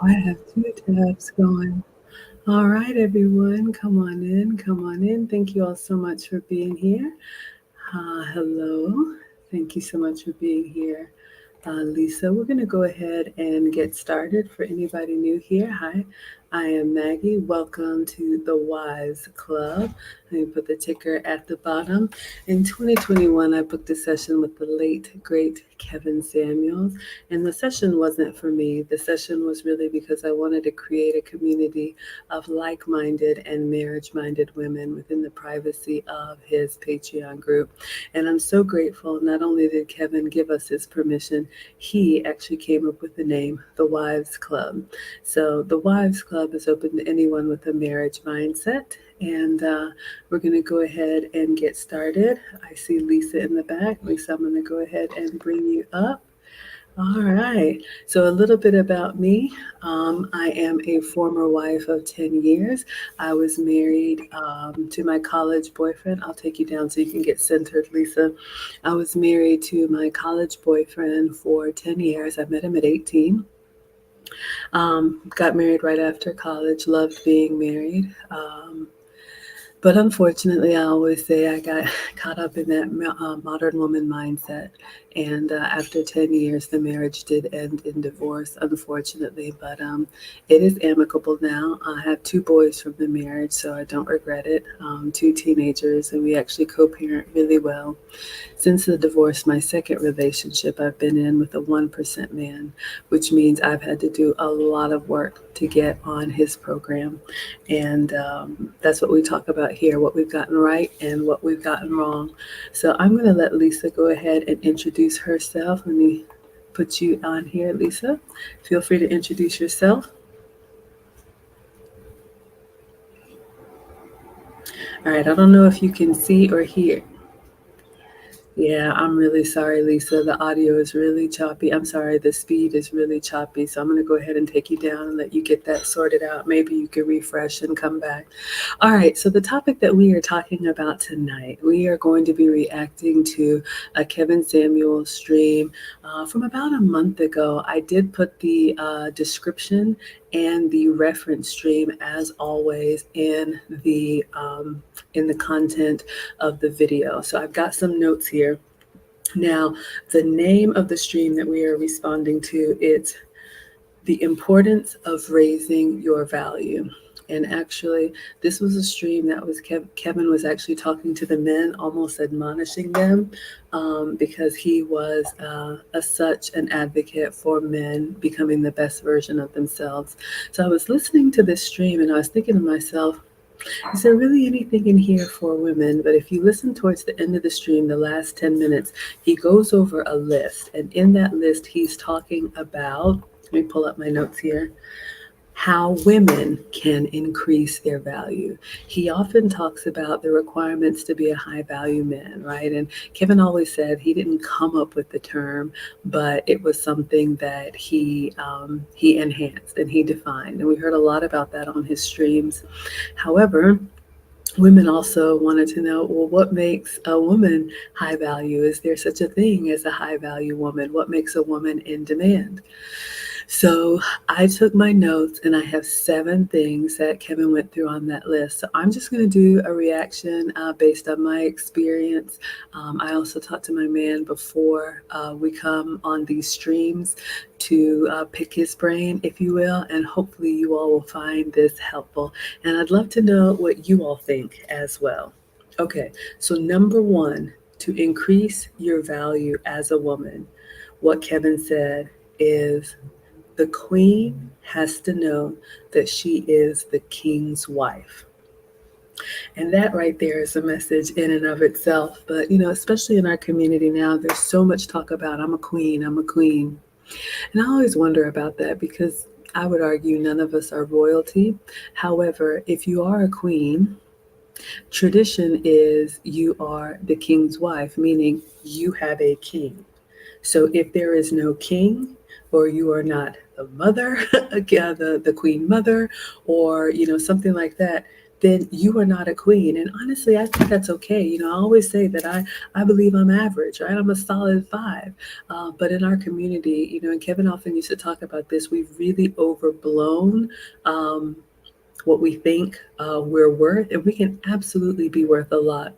I have two tabs going. All right, everyone, come on in, come on in. Thank you all so much for being here. Hello. Thank you so much for being here, Lisa. We're going to go ahead and get started. For anybody new here, hi, I am Maggie. Welcome to the Wise Club. Let me put the ticker at the bottom. In 2021, I booked a session with the late, great Kevin Samuels. And the session wasn't for me. The session was really because I wanted to create a community of like minded and marriage minded women within the privacy of his Patreon group. And I'm so grateful. Not only did Kevin give us his permission, he actually came up with the name, The Wives Club. So, The Wives Club is open to anyone with a marriage mindset. And we're going to go ahead and get started. I see Lisa in the back. Lisa, I'm going to go ahead and bring you up. All right. So, a little bit about me. I am a former wife of 10 years. I was married to my college boyfriend. I'll take you down so you can get centered, Lisa. I was married to my college boyfriend for 10 years. I met him at 18. Got married right after college, loved being married. But unfortunately, I always say I got caught up in that modern woman mindset. And after 10 years, the marriage did end in divorce, unfortunately. But it is amicable now. I have two boys from the marriage, so I don't regret it. Two teenagers, and we actually co parent really well. Since the divorce, my second relationship I've been in with a 1% man, which means I've had to do a lot of work to get on his program. And that's what we talk about here, what we've gotten right and what we've gotten wrong. So I'm going to let Lisa go ahead and introduce herself. Let me put you on here, Lisa. Feel free to introduce yourself. All right, I don't know if you can see or hear. Yeah, I'm really sorry, Lisa. The audio is really choppy. I'm sorry, the speed is really choppy. So I'm going to go ahead and take you down and let you get that sorted out. Maybe you can refresh and come back. All right, so the topic that we are talking about tonight, we are going to be reacting to a Kevin Samuel stream from about a month ago. I did put the description and the reference stream, as always, in the content of the video. So I've got some notes here. Now, the name of the stream that we are responding to, it's the importance of raising your value. And actually, this was a stream that was Kevin was actually talking to the men, almost admonishing them, because he was such an advocate for men becoming the best version of themselves. So I was listening to this stream and I was thinking to myself, is there really anything in here for women? But if you listen towards the end of the stream, the last 10 minutes, he goes over a list. And in that list, he's talking about, let me pull up my notes here, how women can increase their value. He often talks about the requirements to be a high value man, right? And Kevin always said he didn't come up with the term, but it was something that he enhanced and he defined. And we heard a lot about that on his streams. However, women also wanted to know, well, what makes a woman high value? Is there such a thing as a high value woman? What makes a woman in demand? So I took my notes and I have 7 things that Kevin went through on that list. So I'm just going to do a reaction based on my experience. I also talked to my man before we come on these streams to pick his brain, if you will, and hopefully you all will find this helpful. And I'd love to know what you all think as well. Okay, so number 1, to increase your value as a woman, what Kevin said is the queen has to know that she is the king's wife. And that right there is a message in and of itself. But, especially in our community now, there's so much talk about I'm a queen, I'm a queen. And I always wonder about that because I would argue none of us are royalty. However, if you are a queen, tradition is you are the king's wife, meaning you have a king. So if there is no king, or you are not the mother, again, the queen mother, or something like that, then you are not a queen. And honestly, I think that's okay. You know, I always say that I believe I'm average, right? I'm a solid five. But in our community, you know, and Kevin often used to talk about this, we've really overblown um, what we think we're worth, and we can absolutely be worth a lot.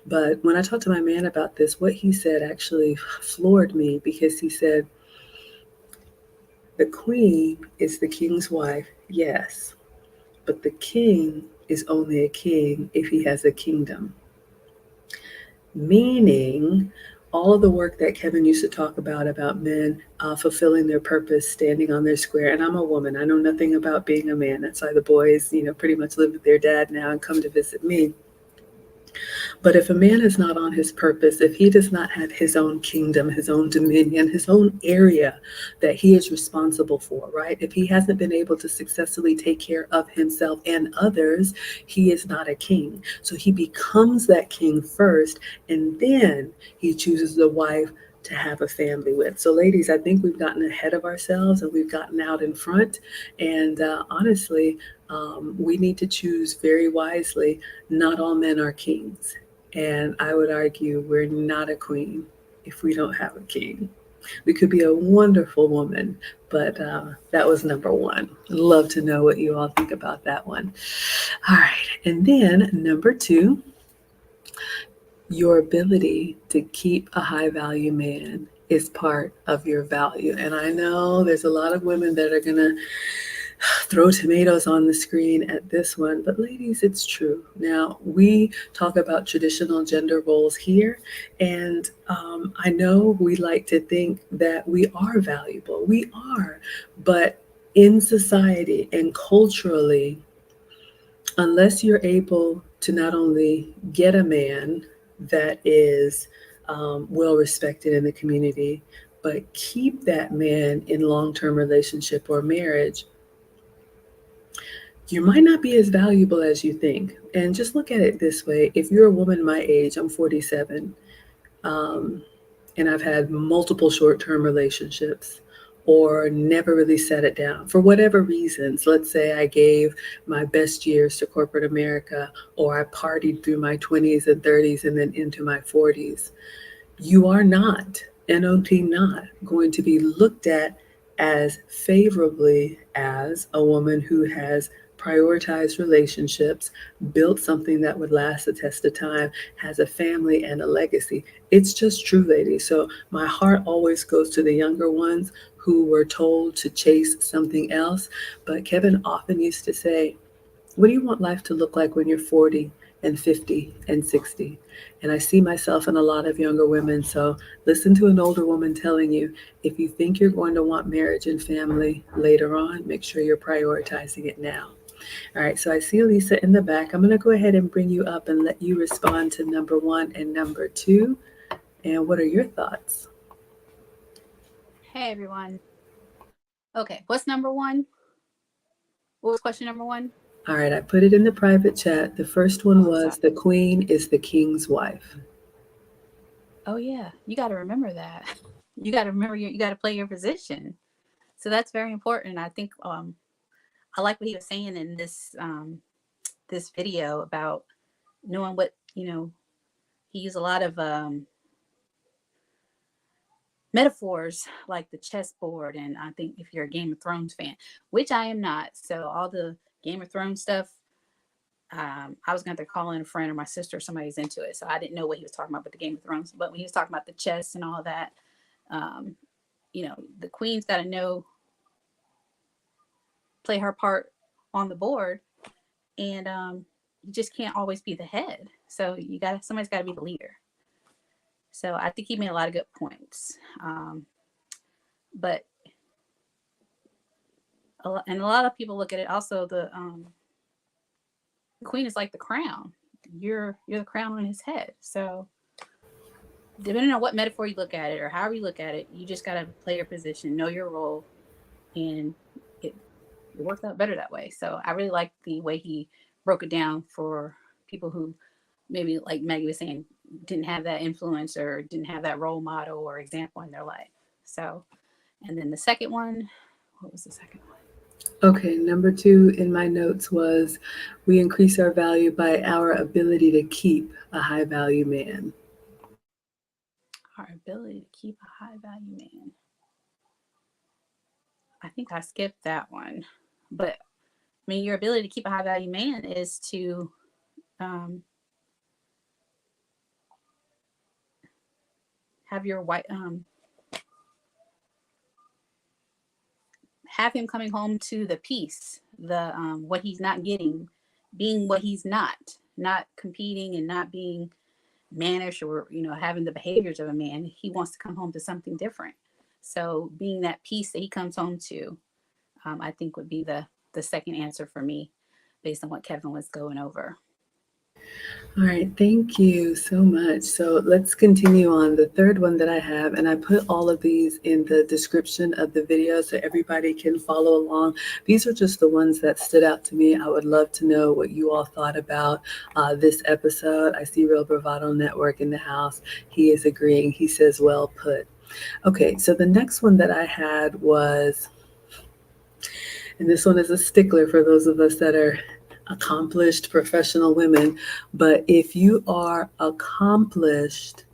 But when I talked to my man about this, what he said actually floored me because he said, the queen is the king's wife, yes, but the king is only a king if he has a kingdom. Meaning, all of the work that Kevin used to talk about men fulfilling their purpose, standing on their square. And I'm a woman. I know nothing about being a man. That's why the boys, you know, pretty much live with their dad now and come to visit me. But if a man is not on his purpose, if he does not have his own kingdom, his own dominion, his own area that he is responsible for, right? If he hasn't been able to successfully take care of himself and others, he is not a king. So he becomes that king first, and then he chooses a wife to have a family with. So, ladies, I think we've gotten ahead of ourselves and we've gotten out in front. And honestly, we need to choose very wisely. Not all men are kings. And I would argue we're not a queen if we don't have a king. We could be a wonderful woman, but that was number one. I'd love to know what you all think about that one. All right. And then number two, your ability to keep a high value man is part of your value. And I know there's a lot of women that are going to throw tomatoes on the screen at this one, but ladies, it's true. Now, we talk about traditional gender roles here, and I know we like to think that we are valuable. We are, but in society and culturally, unless you're able to not only get a man that is well respected in the community, but keep that man in long term relationship or marriage, you might not be as valuable as you think. And just look at it this way: if you're a woman my age, I'm 47, um, and I've had multiple short term relationships or never really set it down for whatever reasons. Let's say I gave my best years to corporate America, or I partied through my 20s and 30s and then into my 40s. You are not, not, going to be looked at as favorably as a woman who has prioritized relationships, built something that would last the test of time, has a family and a legacy. It's just true, ladies. So my heart always goes to the younger ones who were told to chase something else. But Kevin often used to say, what do you want life to look like when you're 40 and 50 and 60? And I see myself in a lot of younger women. So listen to an older woman telling you, if you think you're going to want marriage and family later on, make sure you're prioritizing it now. All right, so I see Lisa in the back. I'm going to go ahead and bring you up and let you respond to number one and number two. And what are your thoughts? Hey everyone. Okay, what's number one? What was question number one? All right, I put it in the private chat. The first one Oh, was, sorry. the queen is the king's wife. Oh yeah, you got to remember that. You got to remember you got to play your position. So that's very important. I think I like what he was saying in this video about knowing what he used a lot of metaphors like the chessboard, and I think if you're a Game of Thrones fan, which I am not, so all the Game of Thrones stuff, I was going to call in a friend or my sister or somebody's into it, so I didn't know what he was talking about with the Game of Thrones. But when he was talking about the chess and all that, um, the queen's got to know, play her part on the board, and you just can't always be the head. So somebody's got to be the leader. So I think he made a lot of good points. But and a lot of people look at it also, the queen is like the crown. You're the crown on his head. So depending on what metaphor you look at it or however you look at it, you just got to play your position, know your role, and it, it works out better that way. So I really like the way he broke it down for people who maybe, like Maggie was saying, didn't have that influence or didn't have that role model or example in their life. So, and then the second one, what was the second one? Okay, number two in my notes was we increase our value by our ability to keep a high value man. Our ability to keep a high value man. I think I skipped that one. But I mean, your ability to keep a high value man is to um, have your wife, have him coming home to the peace, the what he's not getting, being what he's not competing and not being mannish or having the behaviors of a man. He wants to come home to something different. So being that peace that he comes home to, I think would be the second answer for me, based on what Kevin was going over. All right, thank you so much. So let's continue on. The third one that I have, and I put all of these in the description of the video so everybody can follow along. These are just the ones that stood out to me. I would love to know what you all thought about this episode. I see Real Bravado Network in the house. He is agreeing. He says, well put. Okay, so the next one that I had was, and this one is a stickler for those of us that are accomplished professional women. But if you are accomplished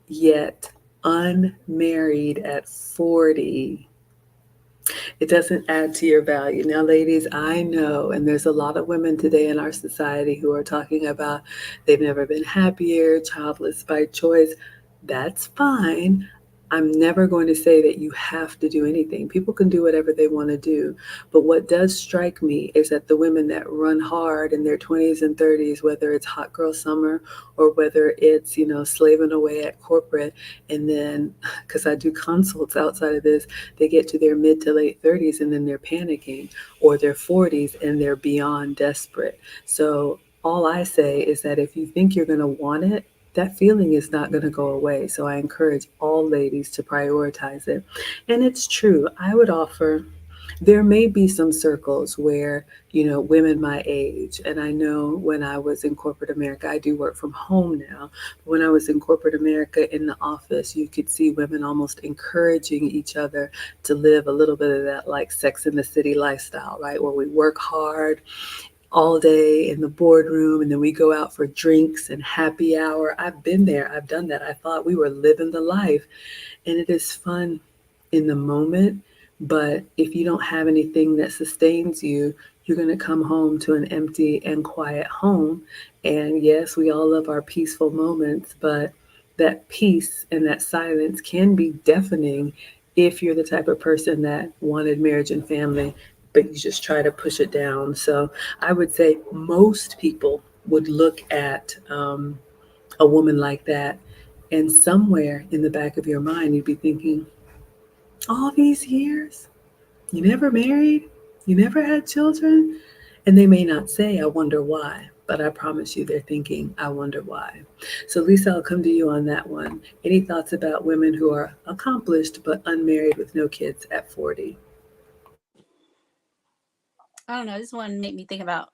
yet unmarried at 40, it doesn't add to your value. Now, ladies, I know, and there's a lot of women today in our society who are talking about they've never been happier, childless by choice. That's fine. I'm never going to say that you have to do anything. People can do whatever they want to do. But what does strike me is that the women that run hard in their 20s and 30s, whether it's hot girl summer or whether it's, slaving away at corporate, and then, because I do consults outside of this, they get to their mid to late 30s and then they're panicking, or their 40s and they're beyond desperate. So all I say is that if you think you're going to want it, that feeling is not going to go away. So I encourage all ladies to prioritize it. And it's true. I would offer there may be some circles where, women my age, and I know when I was in corporate America, I do work from home now. When I was in corporate America in the office, you could see women almost encouraging each other to live a little bit of that like Sex in the City lifestyle, right? Where we work hard all day in the boardroom and then we go out for drinks and happy hour. I've been there, I've done that. I thought we were living the life, and it is fun in the moment. But if you don't have anything that sustains you, you're going to come home to an empty and quiet home. And yes, we all love our peaceful moments, but that peace and that silence can be deafening if you're the type of person that wanted marriage and family, but you just try to push it down. So I would say most people would look at a woman like that, and somewhere in the back of your mind, you'd be thinking, all these years, you never married, you never had children. And they may not say, I wonder why, but I promise you they're thinking, I wonder why. So, Lisa, I'll come to you on that one. Any thoughts about women who are accomplished but unmarried with no kids at 40? I don't know. This one made me think about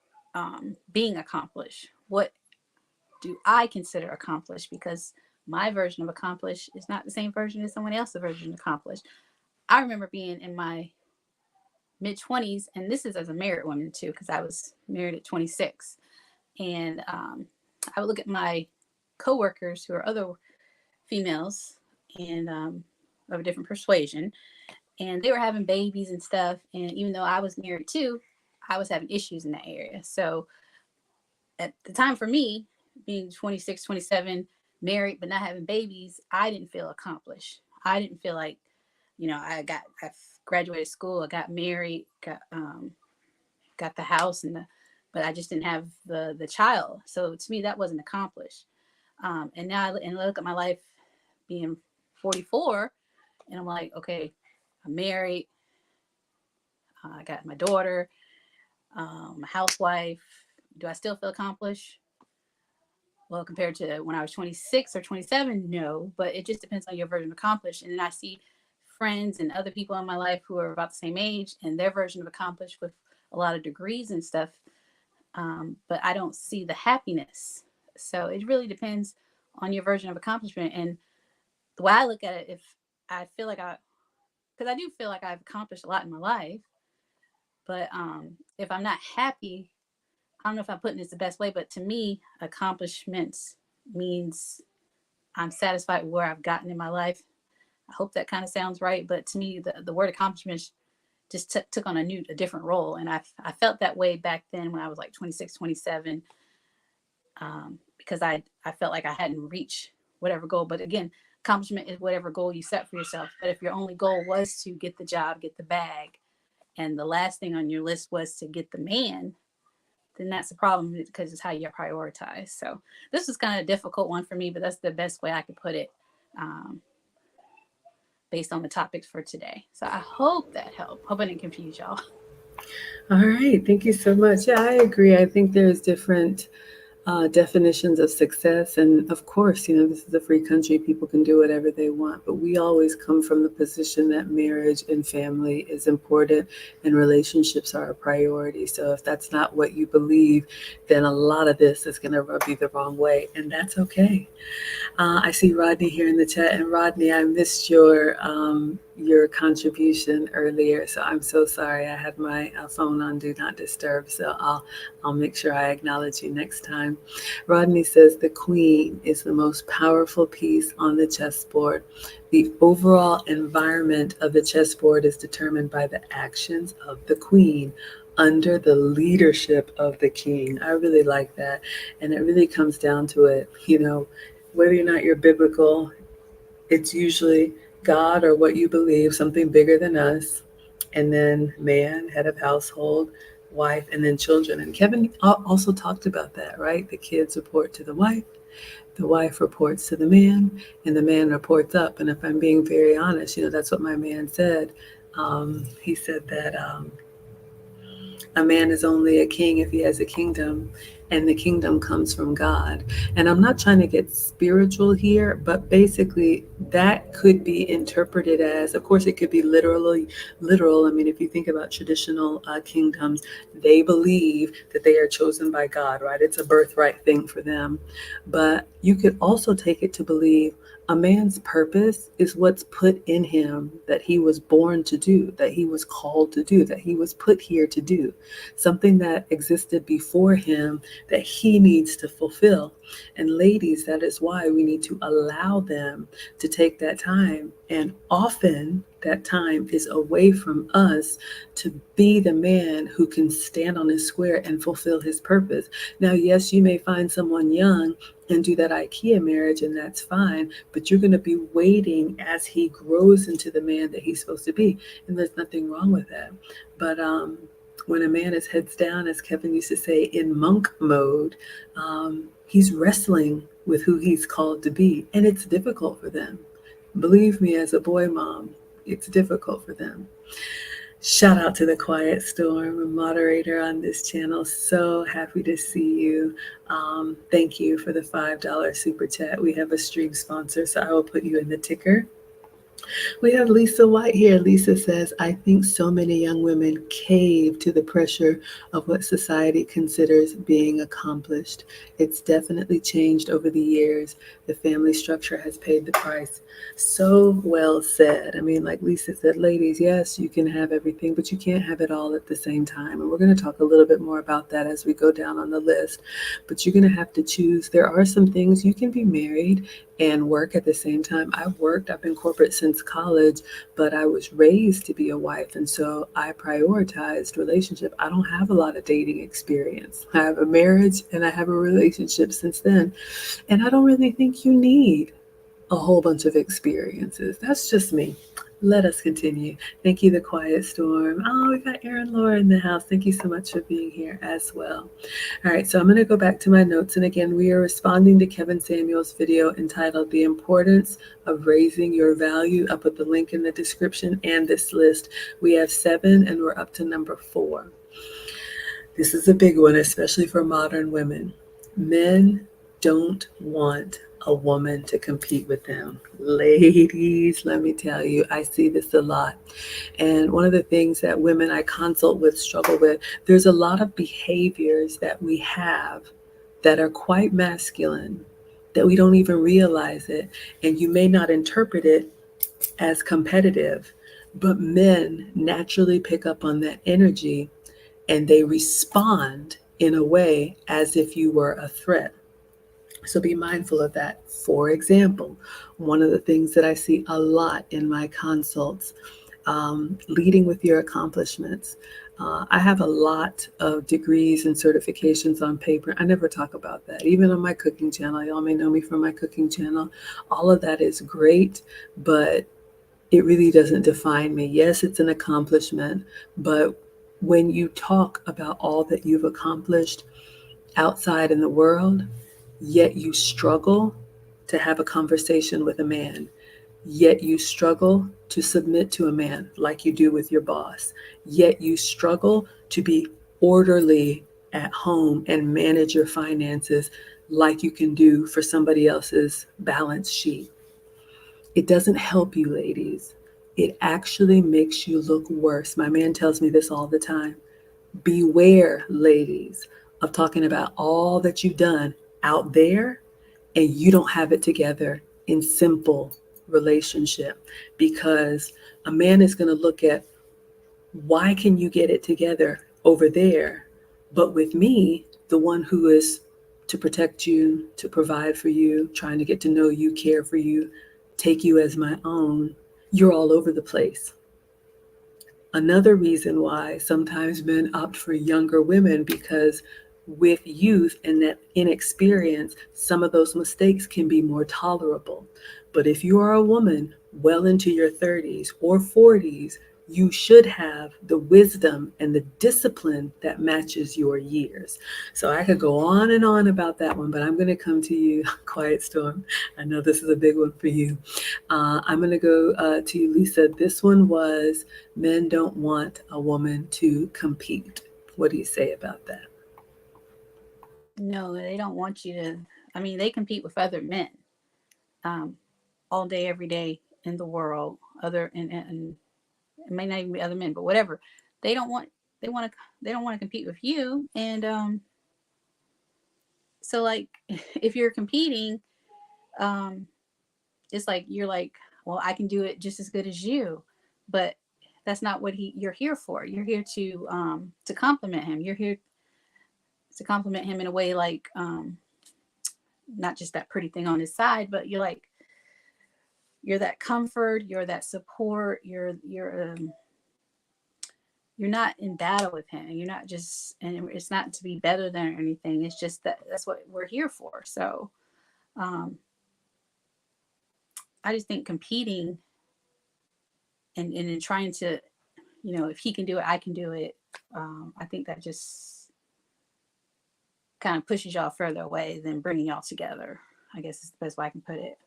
being accomplished. What do I consider accomplished? Because my version of accomplished is not the same version as someone else's version of accomplished. I remember being in my mid 20s, and this is as a married woman too, because I was married at 26. And I would look at my coworkers who are other females and of a different persuasion, and they were having babies and stuff. And even though I was married too, I was having issues in that area. So at the time for me, being 26, 27, married but not having babies, I didn't feel accomplished. I didn't feel like, I graduated school, I got married, got the house but I just didn't have the child. So to me, that wasn't accomplished. And now I look at my life being 44, and I'm like, okay, I'm married, I got my daughter, a housewife. Do I still feel accomplished? Well, compared to when I was 26 or 27, no, but it just depends on your version of accomplished. And then I see friends and other people in my life who are about the same age and their version of accomplished with a lot of degrees and stuff. But I don't see the happiness. So it really depends on your version of accomplishment. And the way I look at it, if I feel like because I do feel like I've accomplished a lot in my life, But if I'm not happy, I don't know if I'm putting this the best way, but to me, accomplishments means I'm satisfied with where I've gotten in my life. I hope that kind of sounds right, but to me, the word accomplishments just took on a different role, and I felt that way back then when I was like 26, 27, because I felt like I hadn't reached whatever goal. But again, accomplishment is whatever goal you set for yourself. But if your only goal was to get the job, get the bag, and the last thing on your list was to get the man, then that's a problem because it's how you prioritize. So this is kind of a difficult one for me, but that's the best way I could put it, um, based on the topics for today. So I hope that helped. Hope I didn't confuse y'all. All right, thank you so much. Yeah, I agree. I think there's different definitions of success. And of course, this is a free country. People can do whatever they want. But we always come from the position that marriage and family is important and relationships are a priority. So if that's not what you believe, then a lot of this is going to rub you the wrong way. And that's okay. I see Rodney here in the chat, and Rodney, I missed your contribution earlier, so I'm so sorry. I had my phone on Do Not Disturb, so I'll make sure I acknowledge you next time. Rodney says the queen is the most powerful piece on the chessboard. The overall environment of the chessboard is determined by the actions of the queen under the leadership of the king. I really like that, and it really comes down to it, whether or not you're biblical, it's usually God or what you believe, something bigger than us, and then man, head of household, wife, and then children. And Kevin also talked about that, right? The kids report to the wife reports to the man, and the man reports up. And if I'm being very honest, that's what my man said. He said that a man is only a king if he has a kingdom, and the kingdom comes from God. And I'm not trying to get spiritual here, but basically that could be interpreted as, of course, it could be literal. I mean, if you think about traditional kingdoms, they believe that they are chosen by God, right? It's a birthright thing for them. But you could also take it to believe a man's purpose is what's put in him that he was born to do, that he was called to do, that he was put here to do, something that existed before him that he needs to fulfill. And ladies, that is why we need to allow them to take that time. And often that time is away from us to be the man who can stand on his square and fulfill his purpose. Now, yes, you may find someone young and do that IKEA marriage, and that's fine, but you're going to be waiting as he grows into the man that he's supposed to be. And there's nothing wrong with that. But when a man is heads down, as Kevin used to say, in monk mode, he's wrestling with who he's called to be. And it's difficult for them. Believe me, as a boy mom, it's difficult for them. Shout out to the Quiet Storm, a moderator on this channel. So happy to see you. Thank you for the $5 super chat. We have a stream sponsor, so I will put you in the ticker. We have Lisa White here. Lisa says, I think so many young women cave to the pressure of what society considers being accomplished. It's definitely changed over the years. The family structure has paid the price. So well said. I mean, like Lisa said, ladies, yes, you can have everything, but you can't have it all at the same time. And we're going to talk a little bit more about that as we go down on the list. But you're going to have to choose. There are some things you can be married and work at the same time. I've been corporate since college, but I was raised to be a wife. And so I prioritized relationship. I don't have a lot of dating experience. I have a marriage and I have a relationship since then. And I don't really think you need a whole bunch of experiences. That's just me. Let us continue. Thank you, The Quiet Storm. Oh, we got Aaron Laura in the house. Thank you so much for being here as well. All right, so I'm going to go back to my notes. And again, we are responding to Kevin Samuel's video entitled The Importance of Raising Your Value. I'll put the link in the description and this list. We have 7 and we're up to number 4. This is a big one, especially for modern women. Men don't want a woman to compete with them. Ladies, let me tell you, I see this a lot. And one of the things that women I consult with struggle with, there's a lot of behaviors that we have that are quite masculine, that we don't even realize it. And you may not interpret it as competitive, But men naturally pick up on that energy and they respond in a way as if you were a threat. So be mindful of that. For example, one of the things that I see a lot in my consults, leading with your accomplishments. I have a lot of degrees and certifications on paper. I never talk about that. Even on my cooking channel, y'all may know me from my cooking channel. All of that is great, but it really doesn't define me. Yes, it's an accomplishment, but when you talk about all that you've accomplished outside in the world, yet you struggle to have a conversation with a man, yet you struggle to submit to a man like you do with your boss, yet you struggle to be orderly at home and manage your finances like you can do for somebody else's balance sheet. It doesn't help you, ladies. It actually makes you look worse. My man tells me this all the time. Beware, ladies, of talking about all that you've done out there and you don't have it together in simple relationship, because a man is going to look at, why can you get it together over there, but with me, the one who is to protect you, to provide for you, trying to get to know you, care for you, take you as my own, you're all over the place. Another reason why sometimes men opt for younger women, because with youth and that inexperience, some of those mistakes can be more tolerable. But if you are a woman well into your 30s or 40s, you should have the wisdom and the discipline that matches your years. So I could go on and on about that one, but I'm going to come to you, Quiet Storm. I know this is a big one for you. I'm going to go to you, Lisa. This one was, men don't want a woman to compete. What do you say about that? No, they don't want you to. I mean, they compete with other men, um, all day, every day in the world. And it may not even be other men, but whatever. They don't want. They want to. They don't want to compete with you. And so, like, if you're competing, um, it's like you're like, well, I can do it just as good as you, but that's not what you're here for. You're here to compliment him. You're here to compliment him in a way like not just that pretty thing on his side, but you're that comfort, you're that support, you're not in battle with him. You're not just, and it's not to be better than or anything. It's just that that's what we're here for. So um, I just think competing and in trying to, if he can do it, I can do it. I think that just kind of pushes y'all further away than bringing y'all together. I guess is the best way I can put it.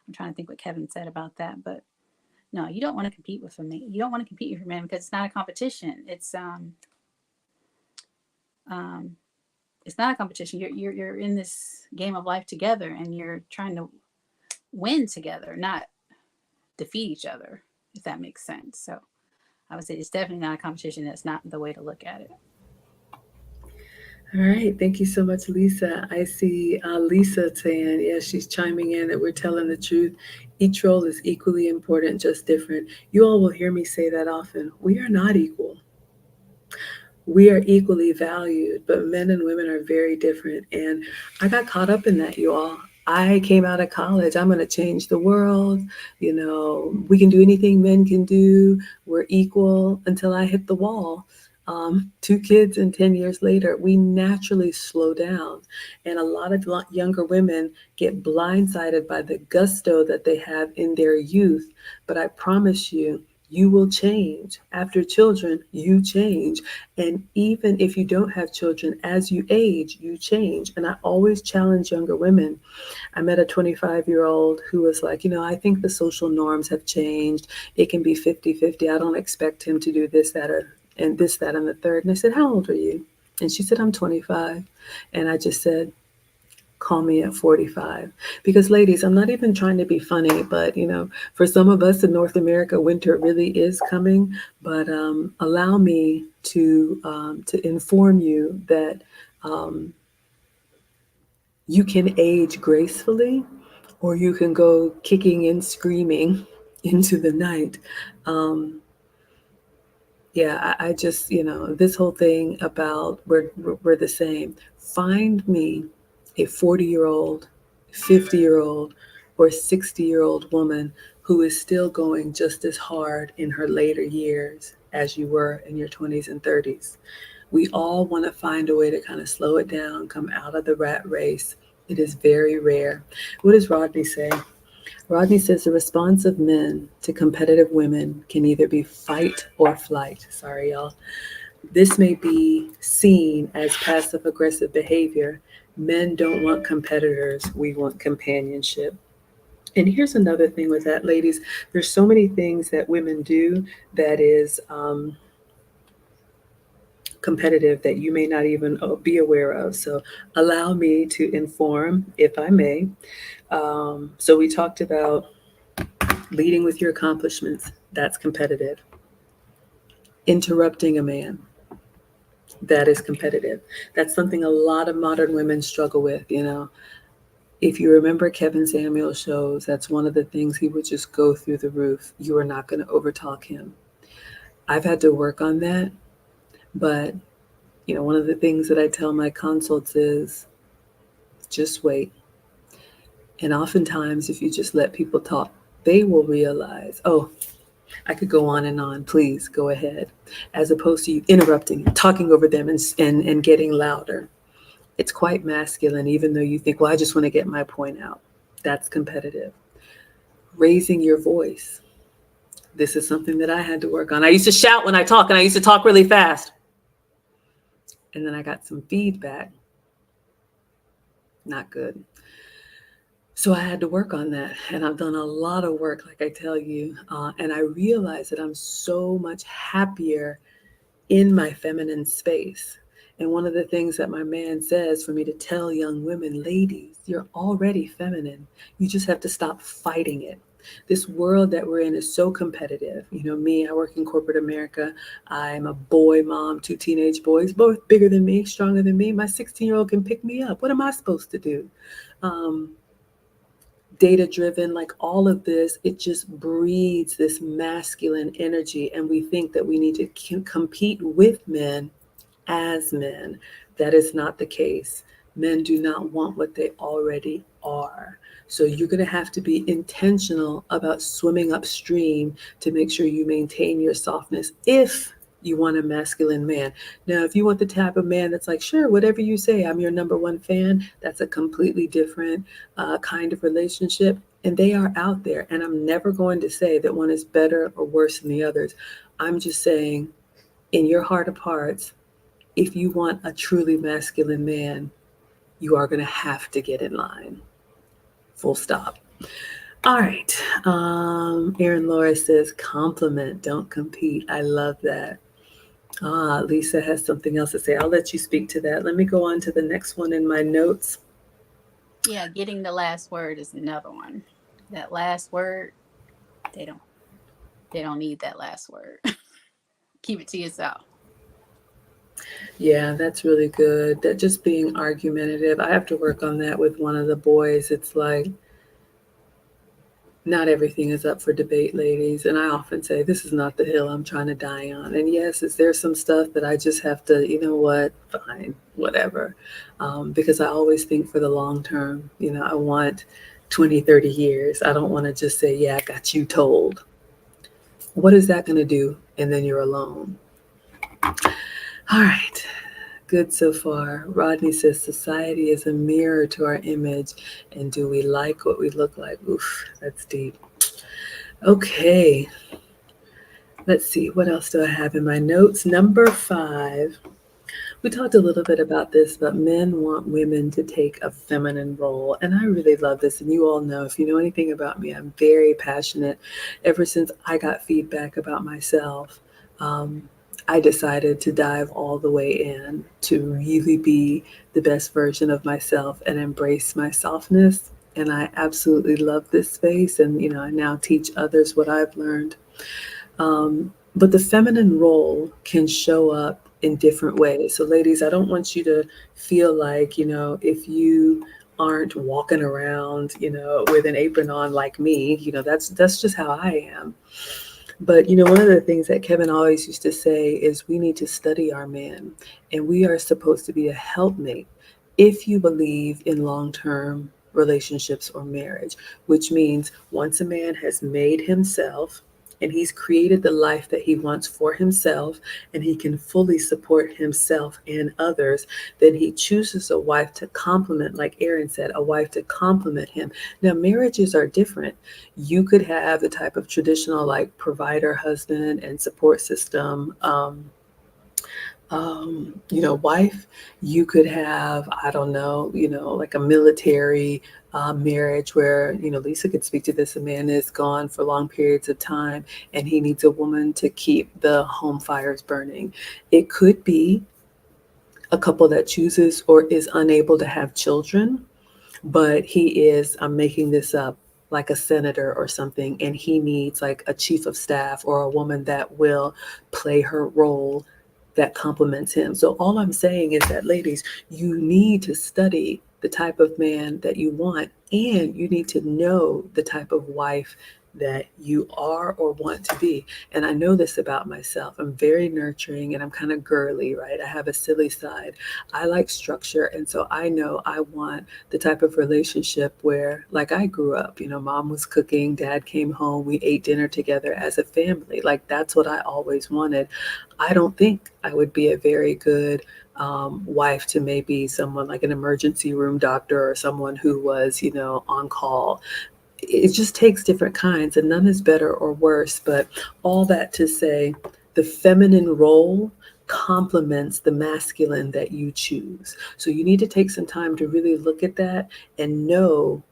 I'm trying to think what Kevin said about that, but no, you don't want to compete with a man. You don't want to compete with a man because it's not a competition. Um, it's not a competition. You're in this game of life together, and you're trying to win together, not defeat each other. If that makes sense. So I would say it's definitely not a competition. That's not the way to look at it. All right, thank you so much, Lisa. I see Lisa saying, yeah, she's chiming in that we're telling the truth. Each role is equally important, just different. You all will hear me say that often. We are not equal. We are equally valued, but men and women are very different. And I got caught up in that, you all. I came out of college. I'm going to change the world. You know, we can do anything men can do. We're equal, until I hit the wall. Two kids and 10 years later, we naturally slow down. And a lot of younger women get blindsided by the gusto that they have in their youth. But I promise you, you will change. After children, you change. And even if you don't have children, as you age, you change. And I always challenge younger women. I met a 25-year-old who was like, I think the social norms have changed. It can be 50-50. I don't expect him to do this, that, or and this, that, and the third. And I said, how old are you? And she said, I'm 25. And I just said, call me at 45. Because ladies, I'm not even trying to be funny, but for some of us in North America, winter really is coming. But allow me to inform you that um, you can age gracefully, or you can go kicking and screaming into the night. Um, Yeah, I just, this whole thing about we're the same. Find me a 40-year-old, 50-year-old, or 60-year-old woman who is still going just as hard in her later years as you were in your 20s and 30s. We all want to find a way to kind of slow it down, come out of the rat race. It is very rare. What does Rodney say? Rodney says the response of men to competitive women can either be fight or flight. Sorry, y'all. This may be seen as passive aggressive behavior. Men don't want competitors, we want companionship. And here's another thing with that, ladies. There's so many things that women do that is competitive that you may not even be aware of. So allow me to inform, if I may. So we talked about leading with your accomplishments. That's competitive. Interrupting a man, that is competitive. That's something a lot of modern women struggle with. If you remember Kevin Samuel shows, that's one of the things he would just go through the roof. You are not going to overtalk him. I've had to work on that, but one of the things that I tell my consults is just wait. And oftentimes, if you just let people talk, they will realize, oh, I could go on and on. Please go ahead. As opposed to you interrupting, talking over them, and getting louder. It's quite masculine, even though you think, well, I just want to get my point out. That's competitive. Raising your voice. This is something that I had to work on. I used to shout when I talk, and I used to talk really fast. And then I got some feedback. Not good. So I had to work on that. And I've done a lot of work, like I tell you. And I realized that I'm so much happier in my feminine space. And one of the things that my man says for me to tell young women, ladies, you're already feminine. You just have to stop fighting it. This world that we're in is so competitive. Me, I work in corporate America. I'm a boy mom, two teenage boys, both bigger than me, stronger than me. My 16-year-old can pick me up. What am I supposed to do? Um, Data driven, like all of this, it just breeds this masculine energy. And we think that we need to compete with men as men. That is not the case. Men do not want what they already are. So you're going to have to be intentional about swimming upstream to make sure you maintain your softness if you want a masculine man. Now, if you want the type of man that's like, sure, whatever you say, I'm your number one fan, that's a completely different kind of relationship. And they are out there. And I'm never going to say that one is better or worse than the others. I'm just saying, in your heart of hearts, if you want a truly masculine man, you are going to have to get in line. Full stop. All right. Aaron Laura says, compliment, don't compete. I love that. Lisa has something else to say. I'll let you speak to that. Let me go on to the next one in my notes. Yeah, getting the last word is another one. That last word, they don't they don't need that last word. Keep it to yourself. Yeah, that's really good. That just being argumentative. I have to work on that with one of the boys. It's like, not everything is up for debate, ladies. And I often say, this is not the hill I'm trying to die on. And yes, is there some stuff that I just have to, you know what, fine, whatever. Because I always think for the long term. I want 20, 30 years. I don't want to just say, yeah, I got you told. What is that going to do? And then you're alone. All right. Good so far. Rodney says society is a mirror to our image. And do we like what we look like? Oof, that's deep. Okay, let's see. What else do I have in my notes? Number 5. We talked a little bit about this, but men want women to take a feminine role. And I really love this. And you all know, if you know anything about me, I'm very passionate. Ever since I got feedback about myself, um, I decided to dive all the way in to really be the best version of myself and embrace my softness. And I absolutely love this space. And, I now teach others what I've learned. But the feminine role can show up in different ways. So, ladies, I don't want you to feel like, if you aren't walking around, with an apron on like me, that's just how I am. But you know, one of the things that Kevin always used to say is we need to study our man, and we are supposed to be a helpmate if you believe in long term relationships or marriage, which means once a man has made himself and he's created the life that he wants for himself and he can fully support himself and others, then he chooses a wife to complement, like Aaron said, a wife to complement him. Now, marriages are different. You could have the type of traditional like provider husband and support system wife. You could have, I don't know, like a military marriage where, Lisa could speak to this. A man is gone for long periods of time and he needs a woman to keep the home fires burning. It could be a couple that chooses or is unable to have children, but he is, I'm making this up, like a senator or something, and he needs like a chief of staff or a woman that will play her role that complements him. So all I'm saying is that, ladies, you need to study the type of man that you want, and you need to know the type of wife that you are or want to be. And I know this about myself. I'm very nurturing and I'm kind of girly, right? I have a silly side. I like structure. And so I know I want the type of relationship where, like I grew up, mom was cooking, dad came home, we ate dinner together as a family. Like that's what I always wanted. I don't think I would be a very good wife to maybe someone like an emergency room doctor or someone who was, on call. It just takes different kinds, and none is better or worse. But all that to say, the feminine role complements the masculine that you choose. So you need to take some time to really look at that and know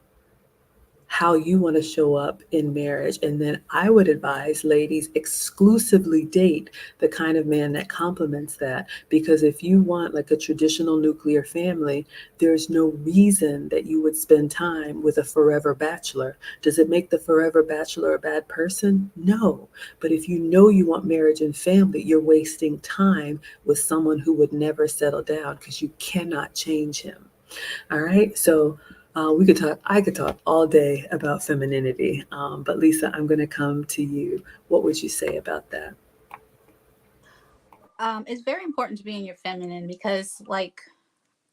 how you want to show up in marriage. And then I would advise ladies exclusively date the kind of man that complements that. Because if you want like a traditional nuclear family, there's no reason that you would spend time with a forever bachelor. Does it make the forever bachelor a bad person? No. But if you know you want marriage and family, you're wasting time with someone who would never settle down because you cannot change him. All right. So we could talk, I could talk all day about femininity. But Lisa, I'm going to come to you. What would you say about that? It's very important to be in your feminine because, like,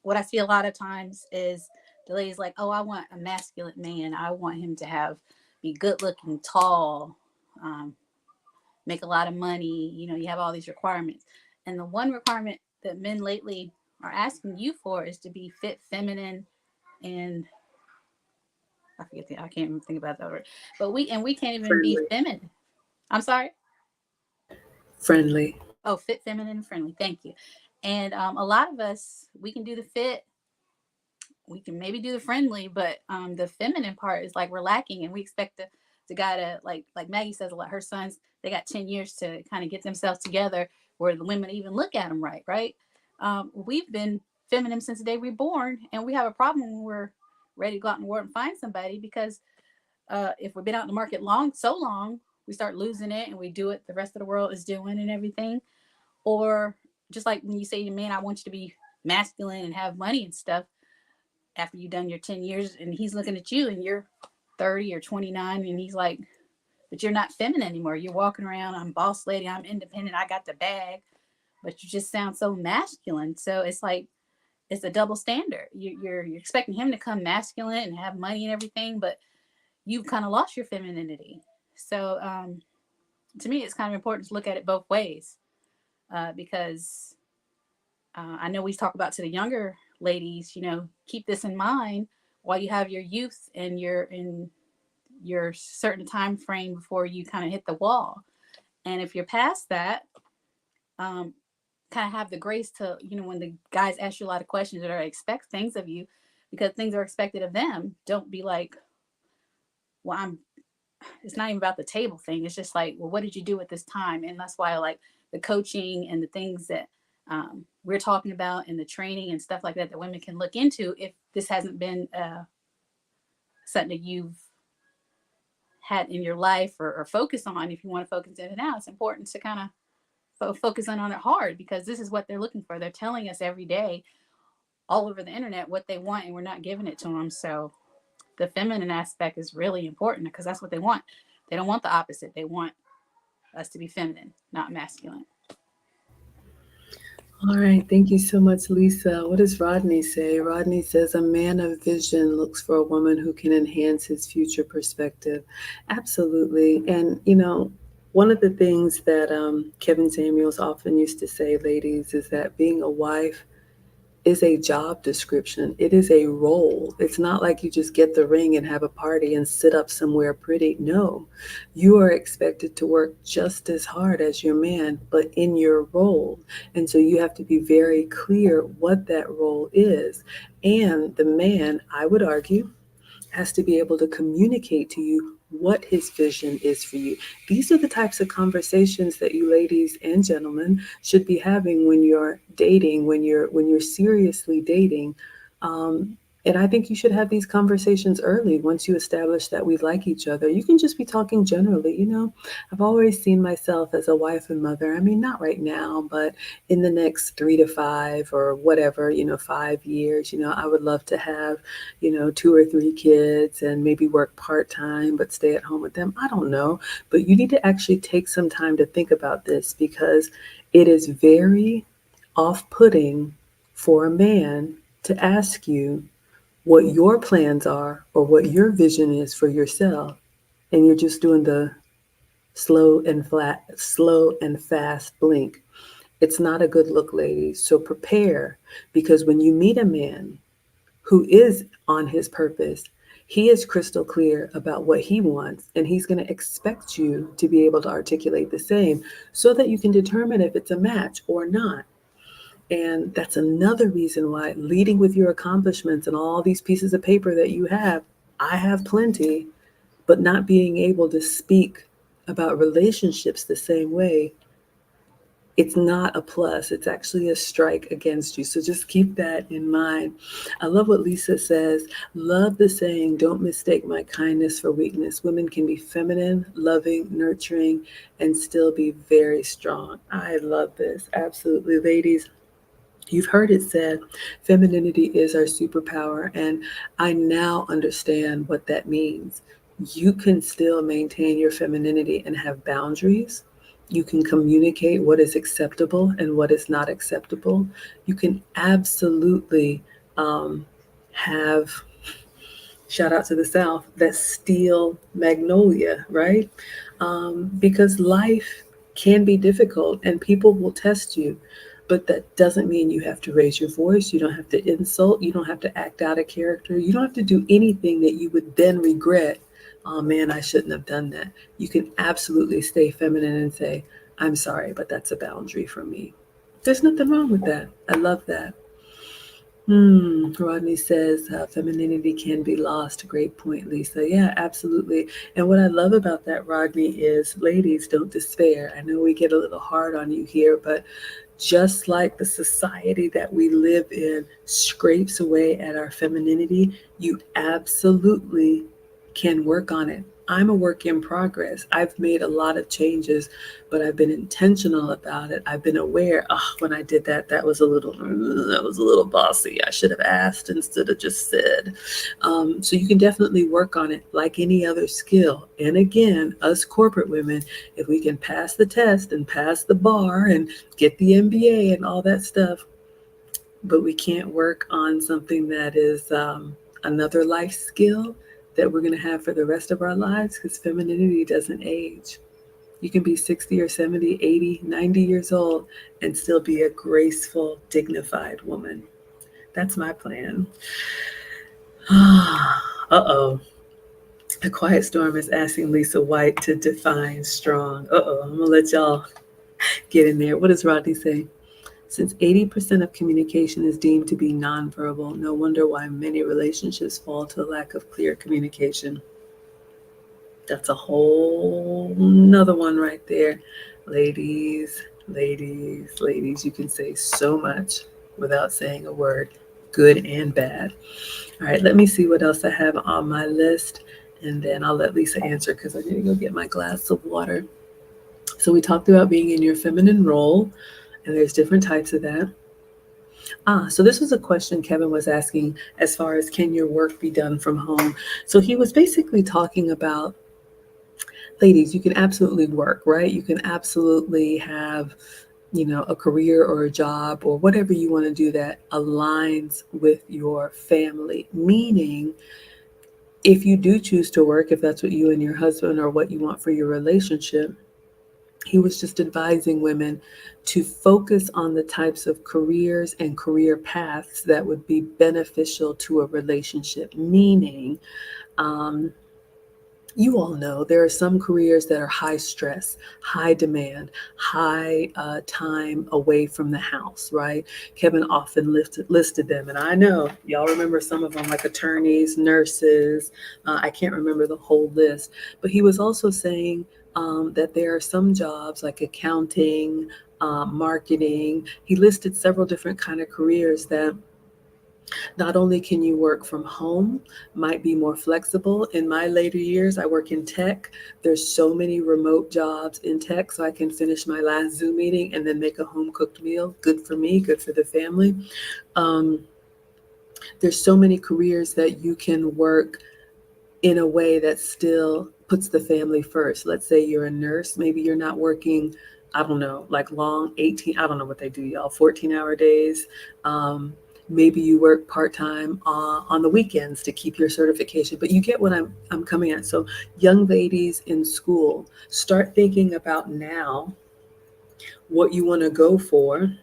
what I see a lot of times is the ladies like, oh, I want a masculine man. I want him to have be good looking, tall, um, make a lot of money. You know, you have all these requirements, and the one requirement that men lately are asking you for is to be fit, feminine, and I can't even think about that word. But we can't even be Friendly. feminine. I'm sorry. Friendly. Oh, fit, feminine, and friendly. Thank you. And a lot of us, we can do the fit, we can maybe do the friendly, but the feminine part is like we're lacking, and we expect the guy to like Maggie says a lot. Her sons, they got 10 years to kind of get themselves together, where the women even look at them right, right? We've been feminine since the day we are born, and we have a problem when we're ready to go out in the world and find somebody because if we've been out in the market so long, we start losing it, and we do what the rest of the world is doing and everything. Or just like when you say to men, I want you to be masculine and have money and stuff after you've done your 10 years, and he's looking at you and you're 30 or 29, and he's like, but you're not feminine anymore. You're walking around, I'm boss lady, I'm independent, I got the bag, but you just sound so masculine. So it's like it's a double standard. You're expecting him to come masculine and have money and everything, but you've kind of lost your femininity. So to me, it's kind of important to look at it both ways because I know we talk about to the younger ladies, you know, keep this in mind while you have your youth and you're in your certain time frame before you kind of hit the wall. And if you're past that, um, kind of have the grace to, you know, when the guys ask you a lot of questions or expect things of you, because things are expected of them, don't be like, well, it's not even about the table thing. It's just like, well, what did you do at this time? And that's why I like the coaching and the things that we're talking about and the training and stuff like that that women can look into if this hasn't been something that you've had in your life or focus on. If you want to focus in it now, it's important to kind of focus on it hard because this is what they're looking for. They're telling us every day all over the internet what they want and we're not giving it to them. So the feminine aspect is really important because that's what they want. They don't want the opposite. They want us to be feminine, not masculine. All right, thank you so much, Lisa. What does Rodney say? Rodney says a man of vision looks for a woman who can enhance his future perspective. Absolutely. And, one of the things that Kevin Samuels often used to say, ladies, is that being a wife is a job description. It is a role. It's not like you just get the ring and have a party and sit up somewhere pretty. No, you are expected to work just as hard as your man, but in your role. And so you have to be very clear what that role is. And the man, I would argue, has to be able to communicate to you what his vision is for you. These are the types of conversations that you ladies and gentlemen should be having when you're dating, when you're seriously dating. Um, and I think you should have these conversations early once you establish that we like each other. You can just be talking generally. I've always seen myself as a wife and mother. I mean, not right now, but in the next 3 to 5 or whatever, 5 years, I would love to have 2 or 3 kids and maybe work part time, but stay at home with them. I don't know. But you need to actually take some time to think about this because it is very off putting for a man to ask you what your plans are or what your vision is for yourself. And you're just doing the slow and fast blink. It's not a good look, ladies. So prepare because when you meet a man who is on his purpose, he is crystal clear about what he wants, and he's going to expect you to be able to articulate the same so that you can determine if it's a match or not. And that's another reason why leading with your accomplishments and all these pieces of paper that you have, I have plenty, but not being able to speak about relationships the same way, it's not a plus. It's actually a strike against you. So just keep that in mind. I love what Lisa says. Love the saying, don't mistake my kindness for weakness. Women can be feminine, loving, nurturing, and still be very strong. I love this. Absolutely. Ladies, you've heard it said, femininity is our superpower. And I now understand what that means. You can still maintain your femininity and have boundaries. You can communicate what is acceptable and what is not acceptable. You can absolutely have, shout out to the South, that steel magnolia, right? Because life can be difficult and people will test you. But that doesn't mean you have to raise your voice. You don't have to insult. You don't have to act out of character. You don't have to do anything that you would then regret. Oh man, I shouldn't have done that. You can absolutely stay feminine and say, I'm sorry, but that's a boundary for me. There's nothing wrong with that. I love that. Rodney says femininity can be lost. Great point, Lisa. Yeah, absolutely. And what I love about that, Rodney, is ladies, don't despair. I know we get a little hard on you here, but just like the society that we live in scrapes away at our femininity, you absolutely can work on it. I'm a work in progress. I've made a lot of changes, but I've been intentional about it. I've been aware, when I did that, that was a little bossy. I should have asked instead of just said. So you can definitely work on it like any other skill. And again, us corporate women, if we can pass the test and pass the bar and get the MBA and all that stuff, but we can't work on something that is another life skill that we're going to have for the rest of our lives because femininity doesn't age. You can be 60 or 70, 80, 90 years old and still be a graceful, dignified woman. That's my plan. Uh-oh. A quiet storm is asking Lisa White to define strong. Uh-oh. I'm going to let y'all get in there. What does Rodney say? Since 80% of communication is deemed to be nonverbal, no wonder why many relationships fall to a lack of clear communication. That's a whole another one right there. Ladies, ladies, ladies, you can say so much without saying a word, good and bad. All right, let me see what else I have on my list, and then I'll let Lisa answer because I need to go get my glass of water. So we talked about being in your feminine role, and there's different types of that. So this was a question Kevin was asking as far as can your work be done from home? So he was basically talking about ladies, you can absolutely work, right? You can absolutely have, a career or a job or whatever you want to do that aligns with your family. Meaning, if you do choose to work, if that's what you and your husband or what you want for your relationship, he was just advising women to focus on the types of careers and career paths that would be beneficial to a relationship. Meaning, um, you all know there are some careers that are high stress, high demand, high time away from the house, right? Kevin often listed them, and I know y'all remember some of them, like attorneys, nurses. I can't remember the whole list, but he was also saying that there are some jobs like accounting, marketing. He listed several different kind of careers that not only can you work from home, might be more flexible. In my later years, I work in tech. There's so many remote jobs in tech, so I can finish my last Zoom meeting and then make a home cooked meal. Good for me, good for the family. Um, there's so many careers that you can work in a way that still puts the family first. Let's say you're a nurse, maybe you're not working, I don't know, like long 18, I don't know what they do, y'all, 14-hour days. Um, Maybe you work part-time on the weekends to keep your certification, but you get what I'm coming at. So young ladies in school, start thinking about now what you want to go for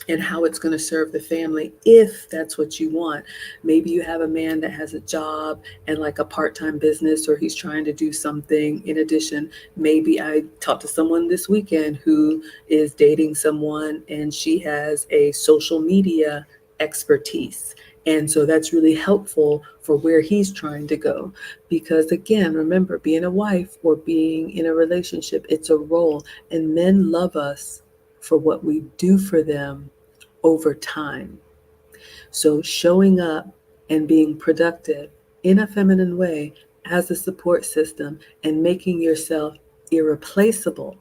and how it's going to serve the family if that's what you want. Maybe you have a man that has a job and like a part-time business, or he's trying to do something in addition. Maybe I talked to someone this weekend who is dating someone and she has a social media expertise. And so that's really helpful for where he's trying to go. Because again, remember, being a wife or being in a relationship, it's a role. And men love us for what we do for them over time. So showing up and being productive in a feminine way as a support system and making yourself irreplaceable,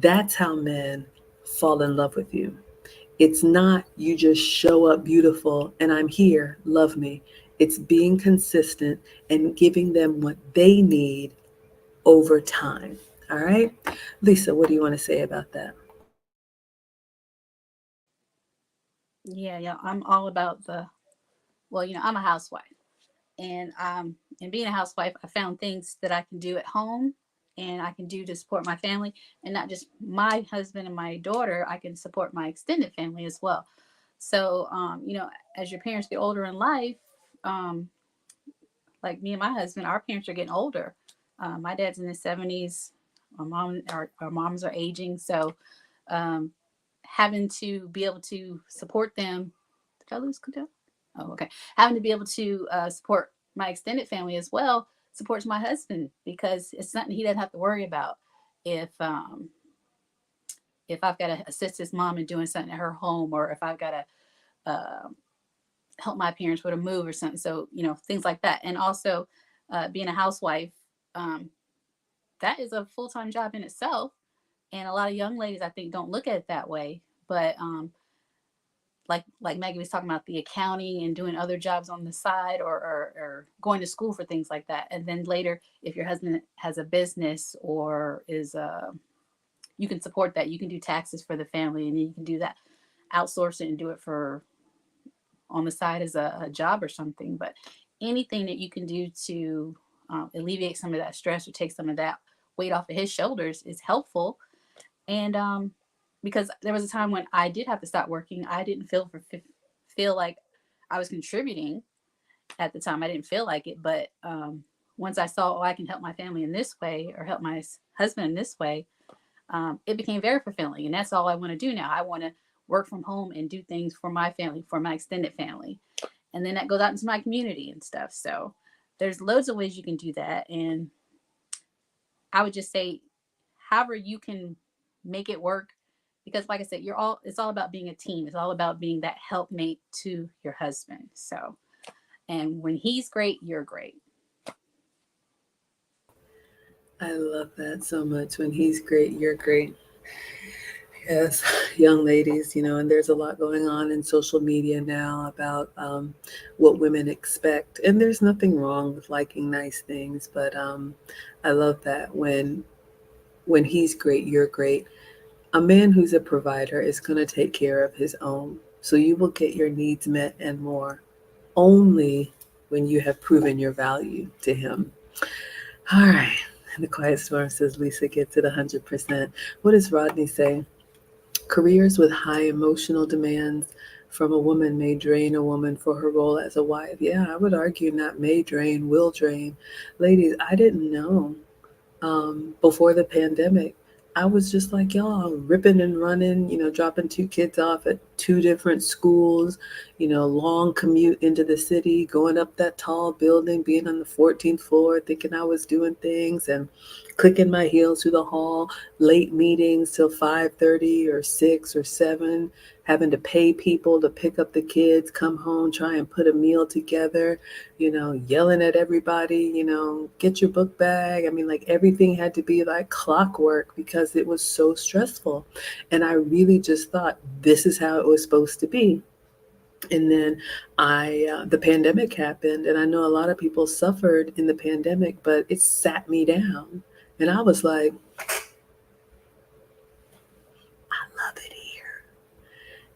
that's how men fall in love with you. It's not you just show up beautiful and I'm here, love me. It's being consistent and giving them what they need over time. All right. Lisa, what do you want to say about that? Yeah, I'm all about well, I'm a housewife. And being a housewife, I found things that I can do at home and I can do to support my family, and not just my husband and my daughter. I can support my extended family as well. So, as your parents get older in life, um, like me and my husband, our parents are getting older. My dad's in his 70s. Our moms are aging. So, um, having to be able to support them. Did I lose control? Oh, okay. Having to be able to support my extended family as well supports my husband, because it's something he doesn't have to worry about if um, if I've got to assist his mom in doing something at her home, or if I've got to help my parents with a move or something. So things like that. And also being a housewife, um, that is a full time job in itself. And a lot of young ladies, I think, don't look at it that way. But like Maggie was talking about, the accounting and doing other jobs on the side, or going to school for things like that. And then later, if your husband has a business or is you can support that. You can do taxes for the family, and you can do that, outsource it and do it for on the side as a job or something. But anything that you can do to alleviate some of that stress or take some of that weight off of his shoulders is helpful. And because there was a time when I did have to stop working, I didn't feel like I was contributing at the time. I didn't feel like it, but once I saw, oh, I can help my family in this way, or help my husband in this way, it became very fulfilling. And that's all I want to do now. I want to work from home and do things for my family, for my extended family, and then that goes out into my community and stuff. So there's loads of ways you can do that. And I would just say, however you can make it work, because like I said, it's all about being a team. It's all about being that helpmate to your husband. So, and when he's great, you're great. I love that so much. When he's great, you're great. Yes, young ladies, and there's a lot going on in social media now about what women expect. And there's nothing wrong with liking nice things, but I love that when he's great, you're great. A man who's a provider is going to take care of his own. So you will get your needs met and more only when you have proven your value to him. All right. And the quiet storm says Lisa gets it 100%. What does Rodney say? Careers with high emotional demands from a woman may drain a woman for her role as a wife. Yeah, I would argue not may drain, will drain. Ladies, I didn't know before the pandemic. I was just like y'all, ripping and running, dropping two kids off at two different schools, long commute into the city, going up that tall building, being on the 14th floor, thinking I was doing things and clicking my heels through the hall, late meetings till 5:30 or 6 or 7, having to pay people to pick up the kids, come home, try and put a meal together, yelling at everybody, get your book bag. I mean, like everything had to be like clockwork because it was so stressful. And I really just thought this is how it was supposed to be. And then the pandemic happened, and I know a lot of people suffered in the pandemic, but it sat me down. And I was like, I love it here.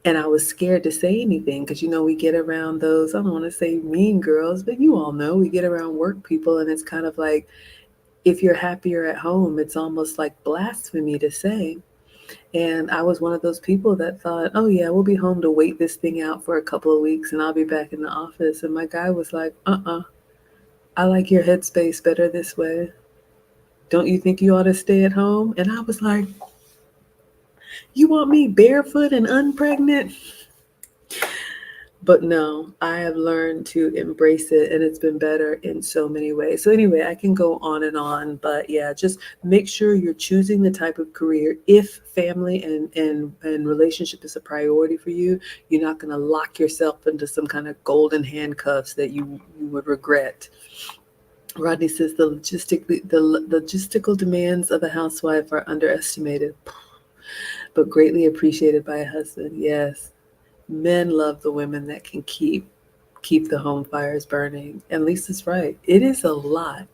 And I was scared to say anything because, we get around those, I don't want to say mean girls, but you all know we get around work people, and it's kind of like, if you're happier at home, it's almost like blasphemy to say. And I was one of those people that thought, oh, yeah, we'll be home to wait this thing out for a couple of weeks and I'll be back in the office. And my guy was like, I like your headspace better this way. Don't you think you ought to stay at home? And I was like, you want me barefoot and unpregnant? But no, I have learned to embrace it and it's been better in so many ways. So, anyway, I can go on, but yeah, just make sure you're choosing the type of career. If family and relationship is a priority for you, you're not going to lock yourself into some kind of golden handcuffs that you would regret. Rodney says the logistical demands of a housewife are underestimated, but greatly appreciated by a husband. Yes, men love the women that can keep the home fires burning. And Lisa's right. It is a lot.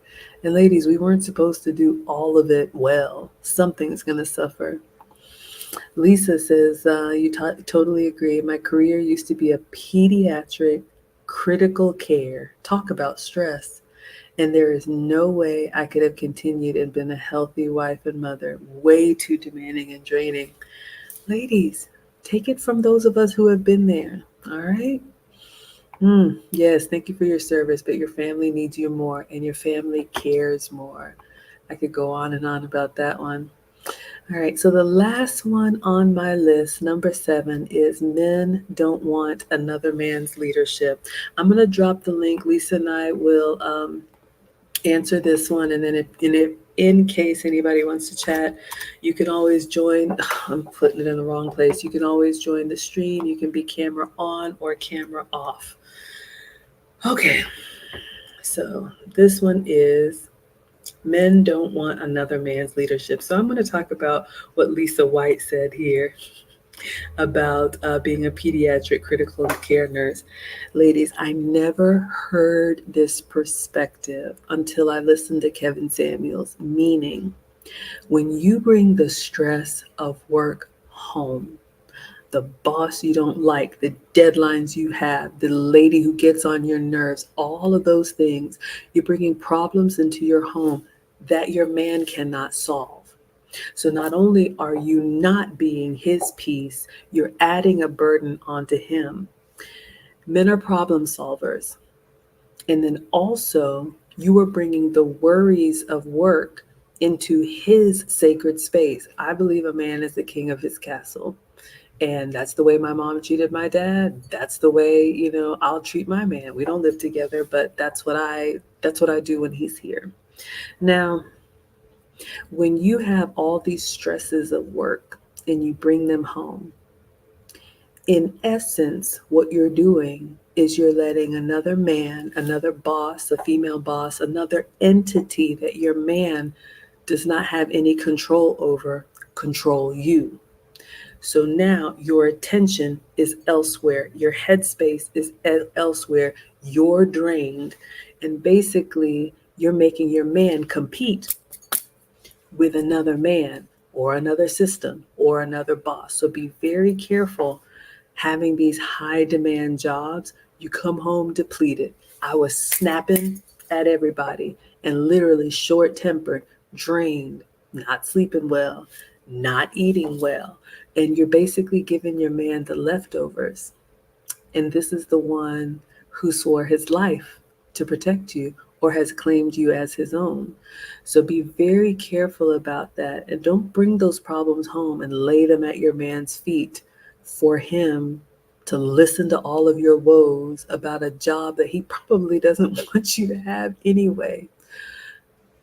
And ladies, we weren't supposed to do all of it well. Something's going to suffer. Lisa says, totally agree. My career used to be a pediatric critical care. Talk about stress. And there is no way I could have continued and been a healthy wife and mother. Way too demanding and draining. Ladies, take it from those of us who have been there. All right? Yes, thank you for your service, but your family needs you more and your family cares more. I could go on and on about that one. All right, so the last one on my list, number 7, is men don't want another man's leadership. I'm going to drop the link. Lisa and I will answer this one, and then in case anybody wants to chat, you can always join. I'm putting it in the wrong place. You can always join the stream. You can be camera on or camera off. Okay, so this one is men don't want another man's leadership. So I'm going to talk about what Lisa White said here about being a pediatric critical care nurse. Ladies, I never heard this perspective until I listened to Kevin Samuels, meaning when you bring the stress of work home, the boss you don't like, the deadlines you have, the lady who gets on your nerves, all of those things, you're bringing problems into your home that your man cannot solve. So not only are you not being his peace, you're adding a burden onto him. Men are problem solvers. And then also, you are bringing the worries of work into his sacred space. I believe a man is the king of his castle. And that's the way my mom treated my dad. That's the way, I'll treat my man. We don't live together, but that's what I do when he's here. Now, when you have all these stresses of work and you bring them home, in essence, what you're doing is you're letting another man, another boss, a female boss, another entity that your man does not have any control over, control you. So now your attention is elsewhere, your headspace is elsewhere, you're drained, and basically you're making your man compete with another man or another system or another boss. So be very careful having these high demand jobs. You come home depleted. I was snapping at everybody and literally short tempered, drained, not sleeping well, not eating well. And you're basically giving your man the leftovers. And this is the one who swore his life to protect you or has claimed you as his own. So be very careful about that. And don't bring those problems home and lay them at your man's feet for him to listen to all of your woes about a job that he probably doesn't want you to have anyway.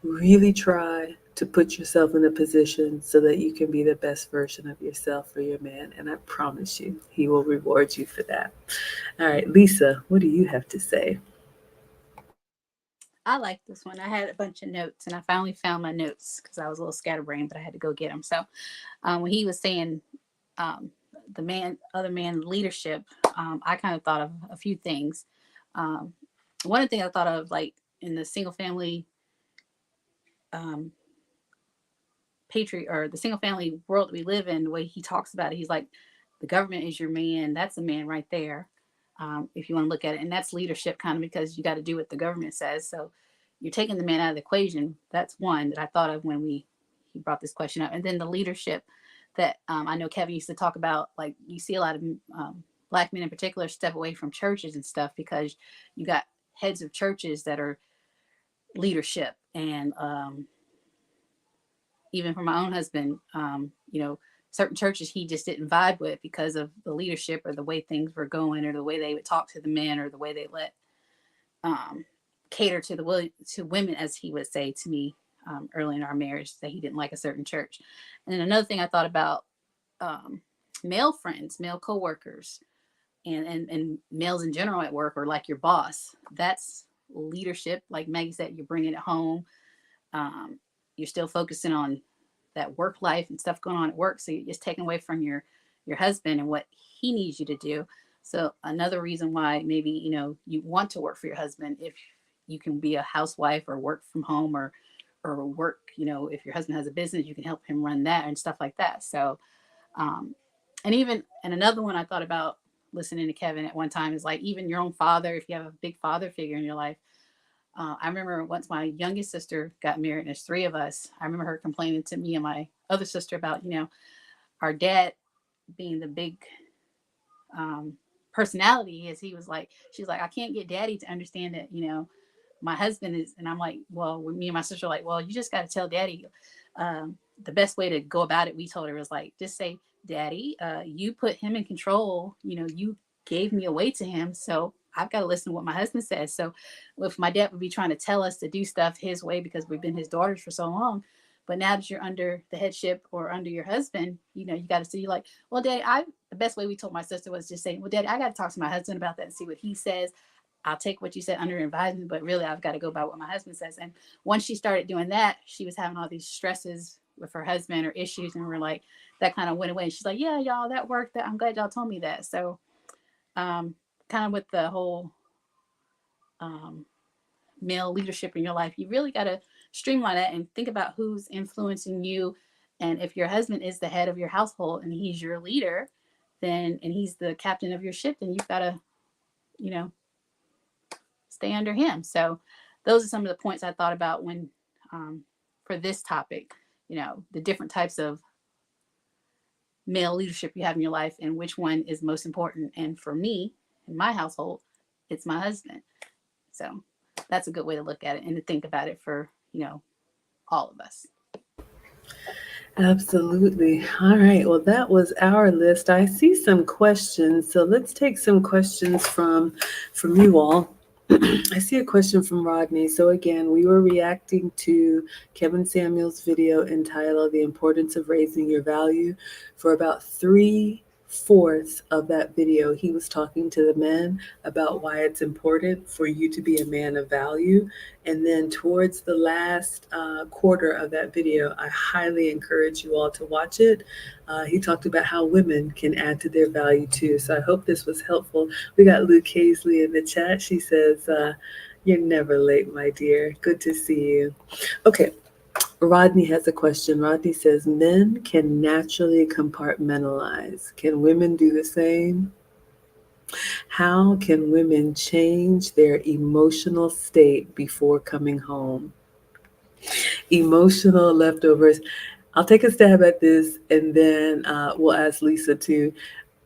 Really try to put yourself in a position so that you can be the best version of yourself for your man. And I promise you, he will reward you for that. All right, Lisa, what do you have to say? I like this one. I had a bunch of notes, and I finally found my notes because I was a little scatterbrained, but I had to go get them. So, when he was saying um, the man, other man leadership, I kind of thought of a few things. Um, One of the things I thought of, like in the single family um, patriot or the single family world that we live in, the way he talks about it, he's like, the government is your man. That's a man right there. If you want to look at it, and that's leadership kind of because you got to do what the government says. So you're taking the man out of the equation. That's one that I thought of when he brought this question up. And then the leadership that I know Kevin used to talk about, like you see a lot of black men in particular step away from churches and stuff because you got heads of churches that are leadership and even for my own husband, certain churches he just didn't vibe with because of the leadership or the way things were going or the way they would talk to the men or the way they let um, cater to to women, as he would say to me early in our marriage, that he didn't like a certain church. And then another thing I thought about um, male friends, male coworkers, and males in general at work or like your boss. That's leadership. Like Maggie said, you're bringing it home. Um, you're still focusing on that work life and stuff going on at work. So you're just taking away from your husband and what he needs you to do. So another reason why maybe you want to work for your husband if you can be a housewife or work from home or work. If your husband has a business, you can help him run that and stuff like that. So um, and another one I thought about listening to Kevin at one time is like even your own father. If you have a big father figure in your life, I remember once my youngest sister got married, and there's three of us. I remember her complaining to me and my other sister about, our dad being the big um, personality. As he was like, she's like, I can't get daddy to understand that, my husband is, and I'm like, well, me and my sister are like, well, you just got to tell daddy. The best way to go about it, we told her, was like, just say, daddy, you put him in control. You gave me away to him. So I've got to listen to what my husband says. So if my dad would be trying to tell us to do stuff his way because we've been his daughters for so long, but now that you're under the headship or under your husband, you got to see like, well, daddy, the best way we told my sister was just saying, well, daddy, I got to talk to my husband about that and see what he says. I'll take what you said under advisement, but really I've got to go by what my husband says. And once she started doing that, she was having all these stresses with her husband or issues. And we're like, that kind of went away. And she's like, yeah, y'all, that worked. I'm glad y'all told me that. So kind of with the whole um, male leadership in your life, you really got to streamline that and think about who's influencing you. And if your husband is the head of your household and he's your leader, then, and he's the captain of your ship, then you've got to, you know, stay under him. So those are some of the points I thought about when, for this topic, the different types of male leadership you have in your life and which one is most important. And for me, in my household, it's my husband. So that's a good way to look at it and to think about it for, all of us. Absolutely. All right. Well, that was our list. I see some questions, so let's take some questions from you all. I see a question from Rodney. So again, we were reacting to Kevin Samuel's video entitled "The Importance of Raising Your Value" for about 3 fourths of that video, he was talking to the men about why it's important for you to be a man of value. And then towards the last quarter of that video, I highly encourage you all to watch it. He talked about how women can add to their value too. So I hope this was helpful. We got Luke Hazley in the chat. She says, "You're never late, my dear. Good to see you." Okay, Rodney has a question. Rodney says, "Men can naturally compartmentalize. Can women do the same? How can women change their emotional state before coming home?" Emotional leftovers. I'll take a stab at this and then we'll ask Lisa too.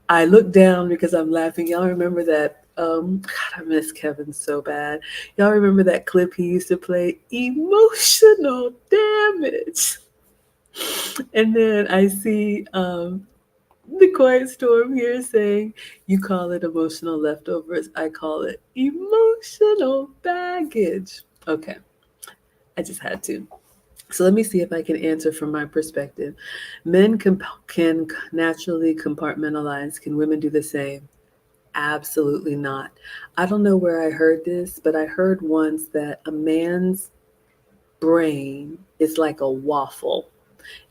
I look down because I'm laughing. Y'all remember that? God, I miss Kevin so bad. Y'all remember that clip he used to play? Emotional damage. And then I see the Quiet Storm here saying, "You call it emotional leftovers. I call it emotional baggage." Okay, I just had to. So let me see if I can answer from my perspective. Men can naturally compartmentalize. Can women do the same? Absolutely not. I don't know where I heard this, but I heard once that a man's brain is like a waffle.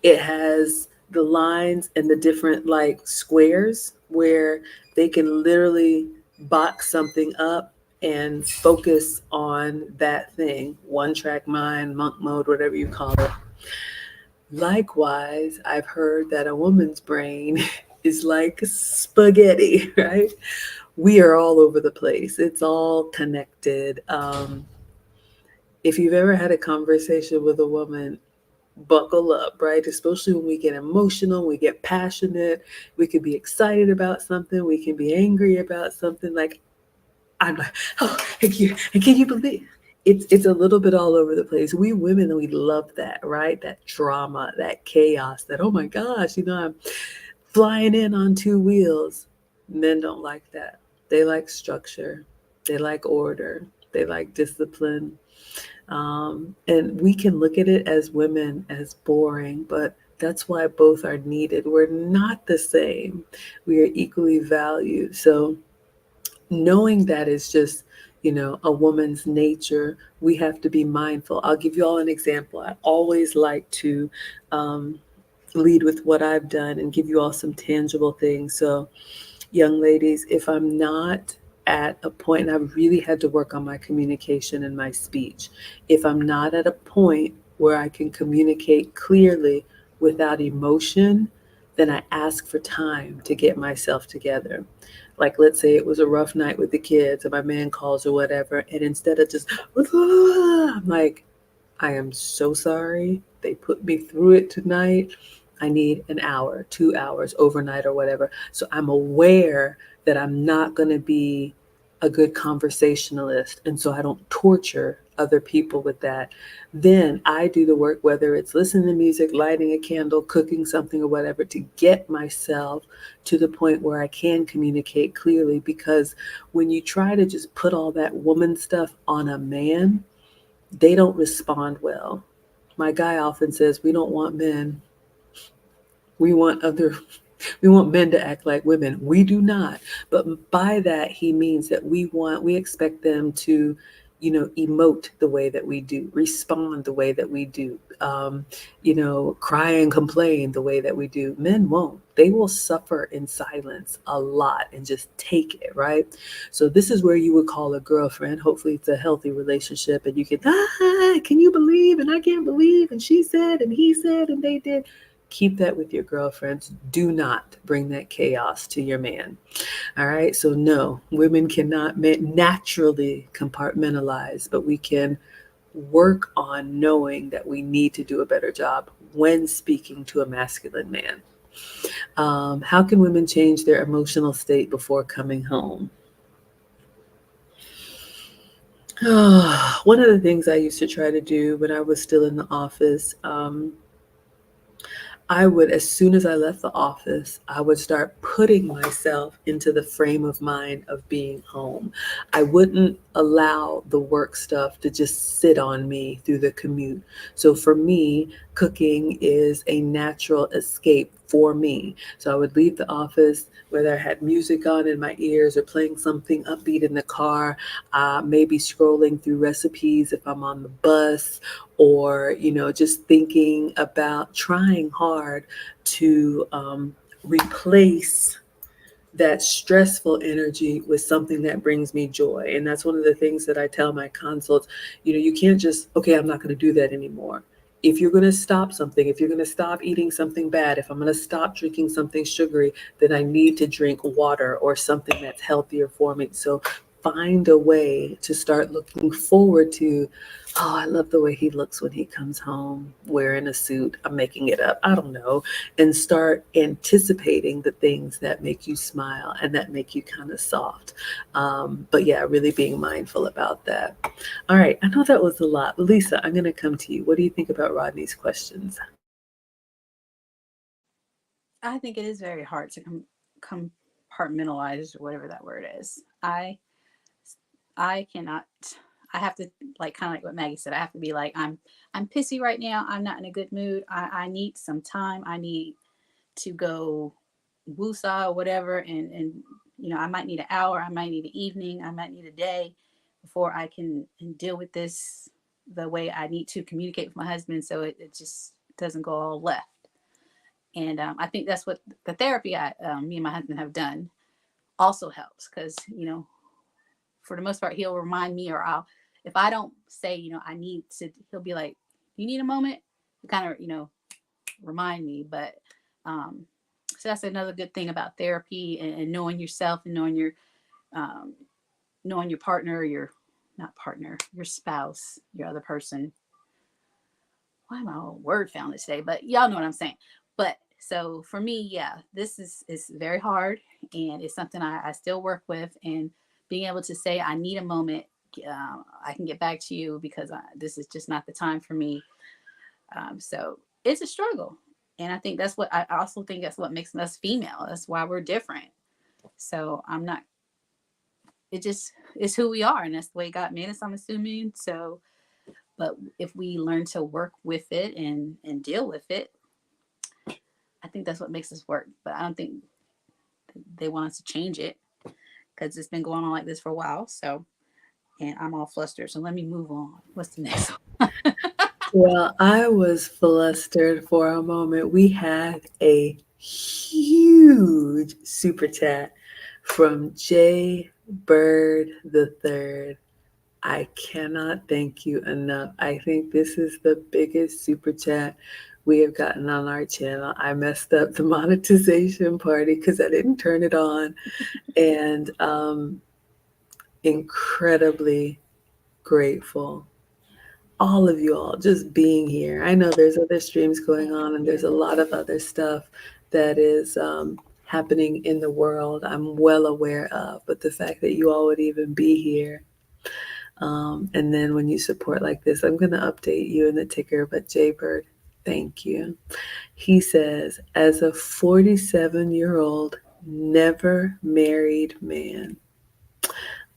It has the lines and the different like squares where they can literally box something up and focus on that thing. One track mind, monk mode, whatever you call it. Likewise, I've heard that a woman's brain is like spaghetti, right? We are all over the place. It's all connected. If you've ever had a conversation with a woman, buckle up, right? Especially when we get emotional, we get passionate, we can be excited about something, we can be angry about something. Like, I'm like, oh, and can you believe? It's a little bit all over the place. We women, we love that, right? That drama, that chaos, that, oh my gosh, I'm flying in on two wheels. Men don't like that. They like structure, they like order, they like discipline. And we can look at it as women as boring, but that's why both are needed. We're not the same, we are equally valued. So knowing that is just a woman's nature, we have to be mindful. I'll give you all an example. I always like to um, lead with what I've done and give you all some tangible things. So young ladies, if I'm not at a point, and I've really had to work on my communication and my speech, if I'm not at a point where I can communicate clearly without emotion, then I ask for time to get myself together. Like, let's say it was a rough night with the kids, and my man calls or whatever, and instead of just, I'm like, "I am so sorry. They put me through it tonight. I need an hour, 2 hours, overnight, or whatever." So I'm aware that I'm not going to be a good conversationalist. And so I don't torture other people with that. Then I do the work, whether it's listening to music, lighting a candle, cooking something, or whatever, to get myself to the point where I can communicate clearly. Because when you try to just put all that woman stuff on a man, they don't respond well. My guy often says, "We don't want men. We want other we want men to act like women." We do not. But by that he means that we expect them to, emote the way that we do, respond the way that we do, cry and complain the way that we do. Men won't. They will suffer in silence a lot and just take it, right? So this is where you would call a girlfriend. Hopefully it's a healthy relationship and you can, can you believe? And I can't believe. And she said, and he said, and they did. Keep that with your girlfriends. Do not bring that chaos to your man. All right. So, no, women cannot naturally compartmentalize, but we can work on knowing that we need to do a better job when speaking to a masculine man. How can women change their emotional state before coming home? One of the things I used to try to do when I was still in the office, I would, as soon as I left the office, I would start putting myself into the frame of mind of being home. I wouldn't allow the work stuff to just sit on me through the commute. So for me, cooking is a natural escape for me. So I would leave the office, whether I had music on in my ears or playing something upbeat in the car, maybe scrolling through recipes if I'm on the bus, or, just thinking about trying hard to replace that stressful energy with something that brings me joy. And that's one of the things that I tell my consults. You can't just, okay, I'm not going to do that anymore. If you're going to stop something, if you're going to stop eating something bad, if I'm going to stop drinking something sugary, then I need to drink water or something that's healthier for me. So find a way to start looking forward to, oh, I love the way he looks when he comes home wearing a suit. I'm making it up. I don't know. And start anticipating the things that make you smile and that make you kind of soft. But yeah, really being mindful about that. All right, I know that was a lot. Lisa, I'm going to come to you. What do you think about Rodney's questions? I think it is very hard to compartmentalize, or whatever that word is. I cannot. I have to, like, kind of like what Maggie said. I have to be like, I'm pissy right now. I'm not in a good mood. I need some time. I need to go woosah or whatever, and I might need an hour. I might need an evening. I might need a day before I can deal with this the way I need to communicate with my husband, so it just doesn't go all left. And I think that's what the therapy me and my husband have done also helps, because for the most part he'll remind me, or I'll, if I don't say, I need to, he'll be like, you need a moment to kind of remind me. But um so that's another good thing about therapy, and knowing yourself, and um knowing your partner, your not partner, your spouse, your other person. Why am I all word found today? But y'all know what I'm saying. But so for me, yeah, this is very hard, and it's something I still work with. And being able to say I need a moment, I can get back to you, because this is just not the time for me. So it's a struggle, and I think that's what I also think that's what makes us female. That's why we're different. So I'm not. It just is who we are, and that's the way God made us, I'm assuming. So, but if we learn to work with it and deal with it, I think that's what makes us work. But I don't think they want us to change it, because it's been going on like this for a while. So, and I'm all flustered. So let me move on. What's the next one? Well, I was flustered for a moment. We had a huge super chat from Jay Bird the Third. I cannot thank you enough. I think this is the biggest super chat we have gotten on our channel. I messed up the monetization party because I didn't turn it on, and incredibly grateful. All of you all just being here. I know there's other streams going Thank on and there's a you. lot of other stuff that is happening in the world I'm well aware of, but the fact that you all would even be here, and then when you support like this, I'm going to update you in the ticker, but Jaybird, thank you. He says, as a 47-year-old, never married man,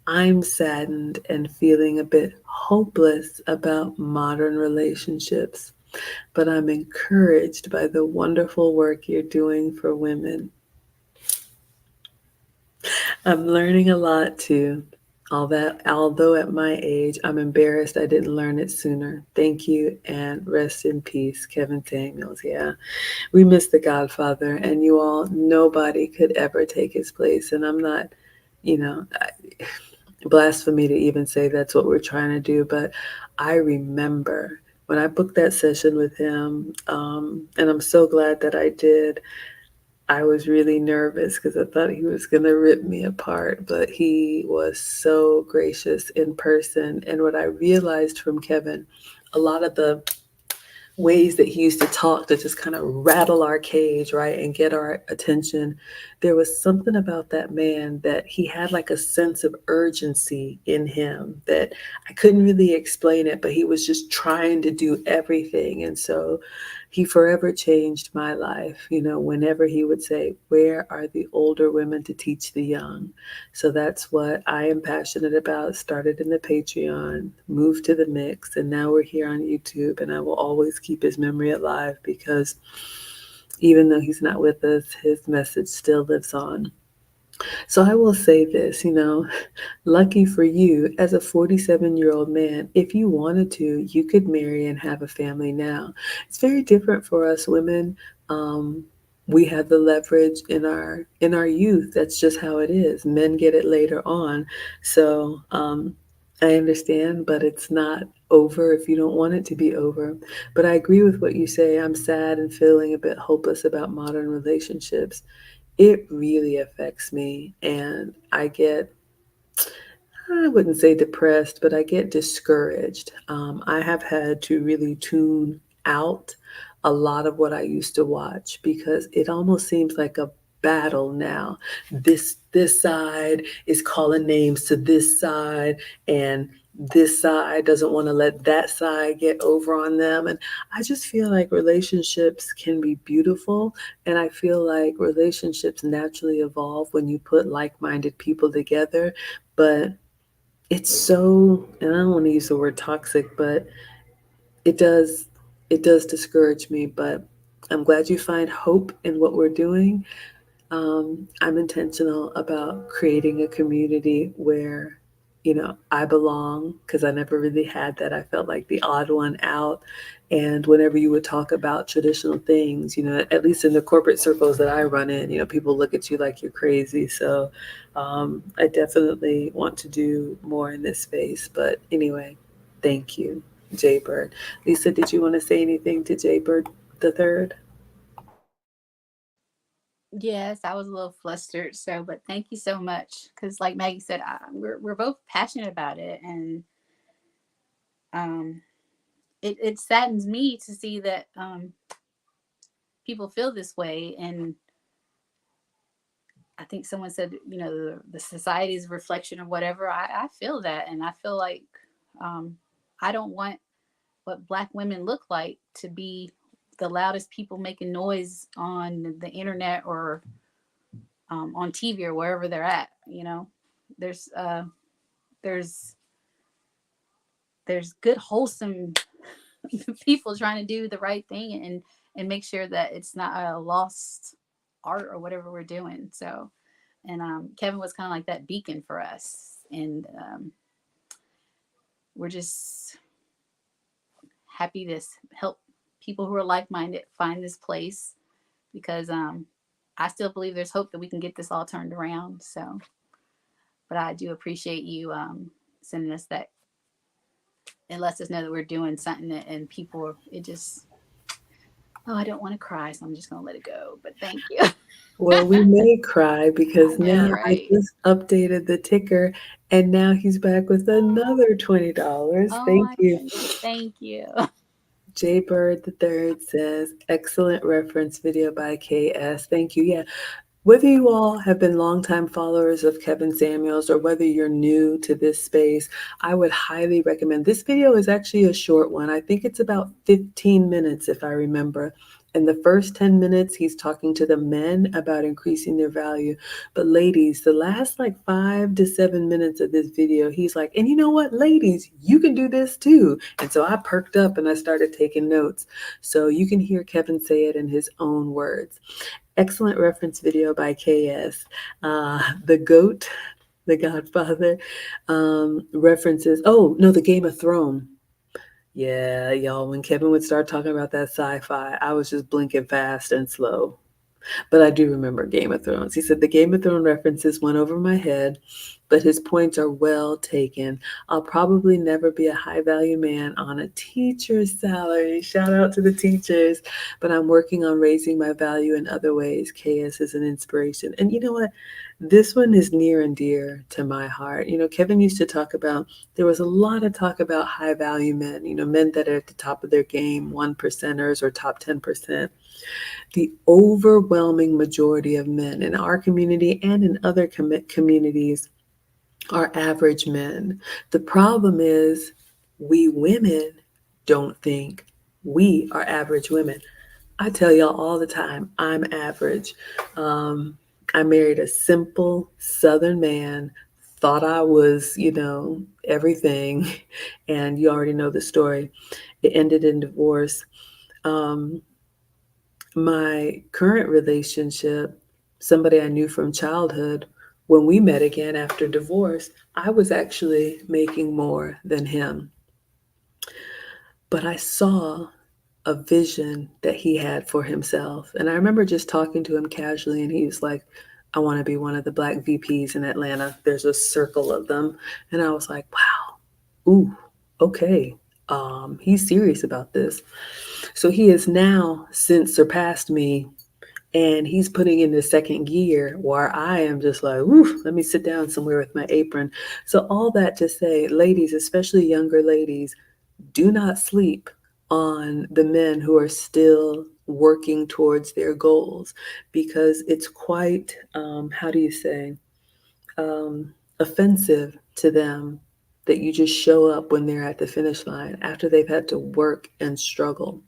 I'm saddened and feeling a bit hopeless about modern relationships, but I'm encouraged by the wonderful work you're doing for women. I'm learning a lot too. All that, although at my age, I'm embarrassed I didn't learn it sooner. Thank you and rest in peace, Kevin Samuels. Yeah, we miss the Godfather, and you all, nobody could ever take his place. And I'm not, you know, blasphemy to even say that's what we're trying to do, but I remember when I booked that session with him, and I'm so glad that I did. I was really nervous because I thought he was going to rip me apart, but he was so gracious in person. And what I realized from Kevin, a lot of the ways that he used to talk to just kind of rattle our cage, right, and get our attention. There was something about that man that he had like a sense of urgency in him that I couldn't really explain it, but he was just trying to do everything. And so he forever changed my life. Whenever he would say, where are the older women to teach the young? So that's what I am passionate about. Started in the Patreon, moved to the mix, and now we're here on YouTube. And I will always keep his memory alive because Even though he's not with us, his message still lives on. So I will say this, lucky for you, as a 47-year-old man, if you wanted to, you could marry and have a family now. It's very different for us women. Um, we have the leverage in our youth. That's just how it is. Men get it later on. So I understand, but it's not over if you don't want it to be over. But I agree with what you say. I'm sad and feeling a bit hopeless about modern relationships. It really affects me, and I wouldn't say depressed, but I get discouraged. I have had to really tune out a lot of what I used to watch because it almost seems like a battle now. This side is calling names to this side, and this side doesn't want to let that side get over on them. And I just feel like relationships can be beautiful, and I feel like relationships naturally evolve when you put like-minded people together. But it's so, and I don't want to use the word toxic, but it does it does discourage me. But I'm glad you find hope in what we're doing. I'm intentional about creating a community where, I belong because I never really had that. I felt like the odd one out. And whenever you would talk about traditional things, at least in the corporate circles that I run in, people look at you like you're crazy. So I definitely want to do more in this space. But anyway, thank you, Jay Bird. Lisa, did you want to say anything to Jay Bird the third? Yes, I was a little flustered. So, but thank you so much. Because, like Maggie said, we're both passionate about it, and um, it saddens me to see that people feel this way. And I think someone said, the society's reflection of whatever. I feel that, and I feel like um, I don't want what Black women look like to be the loudest people making noise on the internet or on TV or wherever they're at. There's there's there's good wholesome people trying to do the right thing and make sure that it's not a lost art or whatever we're doing. So, and Kevin was kind of like that beacon for us, and we're just happy to help people who are like-minded find this place because I still believe there's hope that we can get this all turned around. So, but I do appreciate you sending us that. It lets us know that we're doing something and people, it just, oh, I don't want to cry, so I'm just going to let it go. But thank you. Well, we may cry I because know, now I right? just updated the ticker and now he's back with another $20. Oh Thank my you. goodness. Thank you. Jay Bird the third says, excellent reference video by KS. Thank you. Yeah, whether you all have been longtime followers of Kevin Samuels or whether you're new to this space, I would highly recommend. This video is actually a short one. I think it's about 15 minutes, if I remember. In the first 10 minutes, he's talking to the men about increasing their value. But ladies, the last like 5 to 7 minutes of this video, he's like, and you know what, ladies, you can do this too. And so I perked up and I started taking notes. So you can hear Kevin say it in his own words. Excellent reference video by KS. The GOAT, the Godfather, references, oh, no, the Game of Thrones. Yeah, y'all, when Kevin would start talking about that sci-fi, I was just blinking fast and slow. But I do remember Game of Thrones. He said the Game of Thrones references went over my head, but his points are well taken. I'll probably never be a high value man on a teacher's salary. Shout out to the teachers. But I'm working on raising my value in other ways. KS is an inspiration. And you know what? This one is near and dear to my heart. Kevin used to talk about, there was a lot of talk about high value men, men that are at the top of their game, one percenters or top 10%. The overwhelming majority of men in our community and in other communities are average men. The problem is we women don't think we are average women. I tell y'all all the time, I'm average. Um, I married a simple Southern man, thought I was, everything, and you already know the story. It ended in divorce. Um, My current relationship, somebody I knew from childhood, when we met again after divorce, I was actually making more than him. But I saw a vision that he had for himself. And I remember just talking to him casually, and he was like, I want to be one of the black VPs in Atlanta. There's a circle of them. And I was like, wow, ooh, okay. He's serious about this. So he has now since surpassed me, and he's putting in the second gear where I am just like, woo, let me sit down somewhere with my apron. So all that to say, ladies, especially younger ladies, do not sleep on the men who are still working towards their goals, because it's quite, how do you say, offensive to them that you just show up when they're at the finish line after they've had to work and struggle.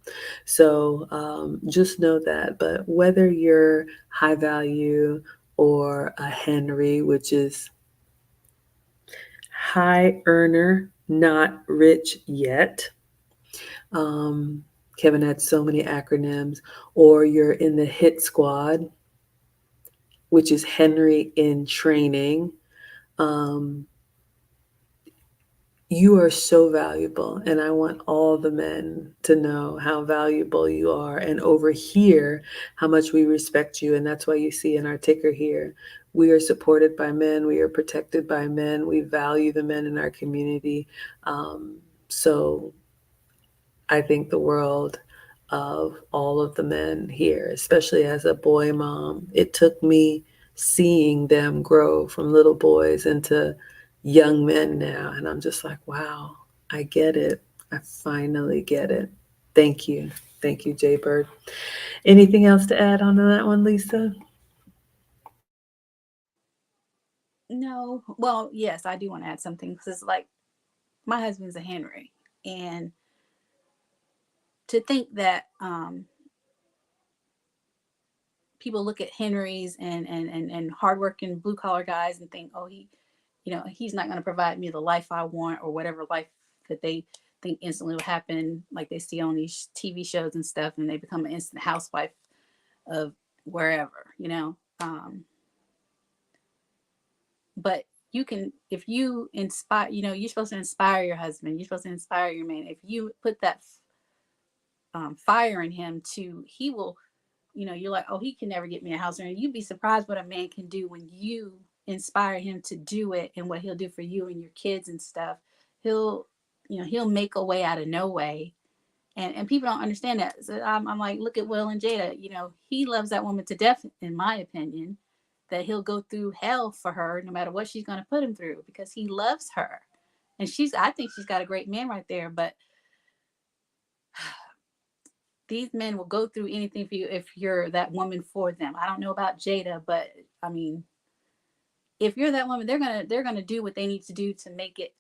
So just know that. But whether you're high value or a Henry, which is high earner, not rich yet, um, Kevin had so many acronyms, or you're in the hit squad, which is Henry in training. Um, you are so valuable, and I want all the men to know how valuable you are and overhear how much we respect you. And that's why you see in our ticker here, we are supported by men, we are protected by men, we value the men in our community. So I think the world of all of the men here, especially as a boy mom. It took me seeing them grow from little boys into young men now. And I'm just like, wow, I get it. I finally get it. Thank you. Thank you, Jay Bird. Anything else to add on to that one, Lisa? No, well, yes, I do want to add something because, like, my husband's a Henry, and to think that people look at Henrys and hardworking blue collar guys and think, oh, he's not going to provide me the life I want, or whatever life that they think instantly will happen, like they see on these TV shows and stuff, and they become an instant housewife of wherever. But you can, if you inspire, you're supposed to inspire your husband, you're supposed to inspire your man. If you put that fire in him, to he will, you're like, oh, he can never get me a house. And you'd be surprised what a man can do when you inspire him to do it, and what he'll do for you and your kids and stuff. He'll, he'll make a way out of no way. And people don't understand that. So I'm like, look at Will and Jada. He loves that woman to death, in my opinion, that he'll go through hell for her no matter what she's going to put him through, because he loves her. And I think she's got a great man right there. But these men will go through anything for you if you're that woman for them. I don't know about Jada, but I mean, if you're that woman, they're gonna do what they need to do to make it,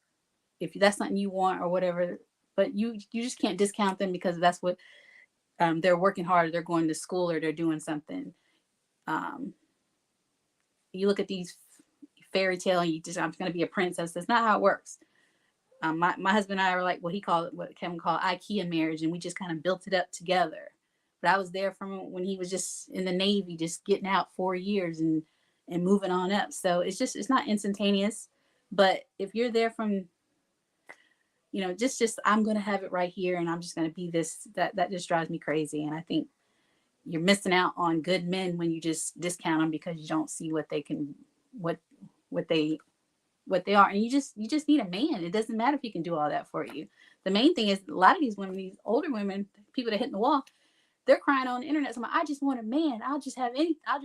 if that's something you want or whatever. But you just can't discount them because that's what, they're working hard, they're going to school, or they're doing something. Um, you look at these fairy tale, and you just, I'm going to be a princess. That's not how it works. My husband and I were like what he called, what Kevin called IKEA marriage, and we just kind of built it up together. But I was there from when he was just in the Navy, just getting out 4 years and moving on up. So it's not instantaneous. But if you're there from, just I'm gonna have it right here, and I'm just gonna be this, that just drives me crazy. And I think you're missing out on good men when you just discount them because you don't see what they can, what what they what they are. And you just need a man. It doesn't matter if he can do all that for you. The main thing is, a lot of these women, these older women, people that hit the wall, they're crying on the internet. So I just want a man. I'll do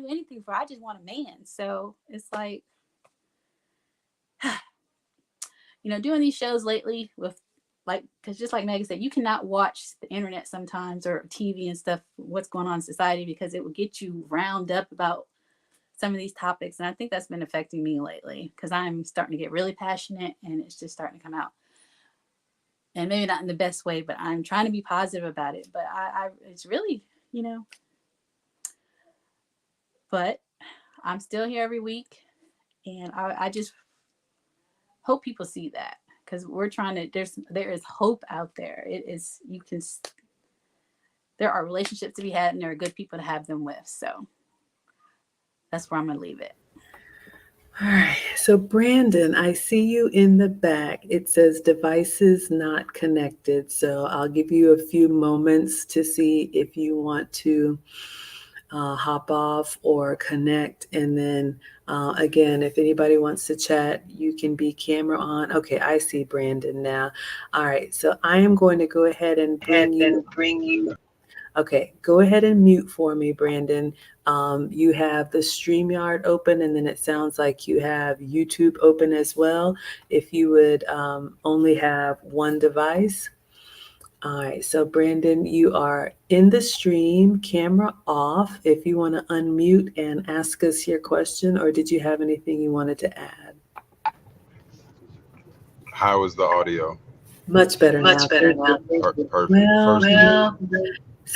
anything for. I just want a man. So it's like, doing these shows lately with, like, because just like Megan said, you cannot watch the internet sometimes, or TV and stuff, what's going on in society, because it will get you round up about some of these topics. And I think that's been affecting me lately, because I'm starting to get really passionate, and it's just starting to come out. And maybe not in the best way, but I'm trying to be positive about it. But it's really, you know, but I'm still here every week. And I just hope people see that, because we're trying to, there is hope out there. It is, you can, there are relationships to be had and there are good people to have them with. So that's where I'm going to leave it. All right. So, Brandon, I see you in the back. It says devices not connected. So, I'll give you a few moments to see if you want to hop off or connect. And then again, if anybody wants to chat, you can be camera on. Okay, I see Brandon now. All right. So, I am going to go ahead and bring you. Okay, go ahead and mute for me, Brandon. You have the StreamYard open, and then it sounds like you have YouTube open as well. If you would only have one device. All right, so Brandon, you are in the stream, camera off. If you want to unmute and ask us your question, or did you have anything you wanted to add? How is the audio? Much better now. Thank you. Perfect. Well, First,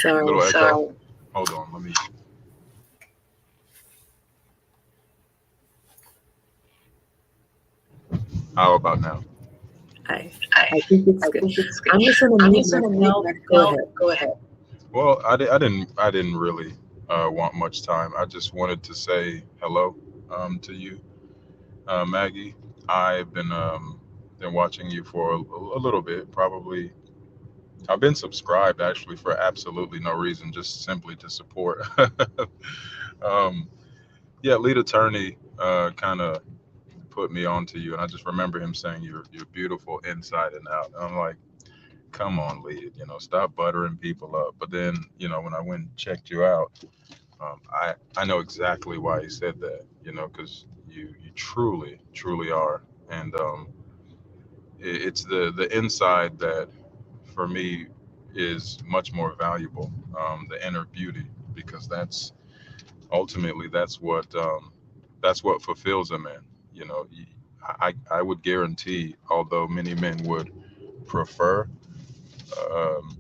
sorry. little echo. Hold on, let me. How about now? I, I think it's good. I'm just going to mute myself. Go ahead. Well, I didn't really want much time. I just wanted to say hello to you, Maggie. I've been watching you for a little bit. Probably, I've been subscribed actually for absolutely no reason, just simply to support. um, yeah, lead attorney kind of put me onto you, and I just remember him saying you're beautiful inside and out. And I'm like, come on, lead, stop buttering people up. But then, when I went and checked you out, I know exactly why he said that, because you truly are, and it's the inside that for me is much more valuable, the inner beauty, because ultimately that's what fulfills a man. You know, I would guarantee, although many men would prefer um,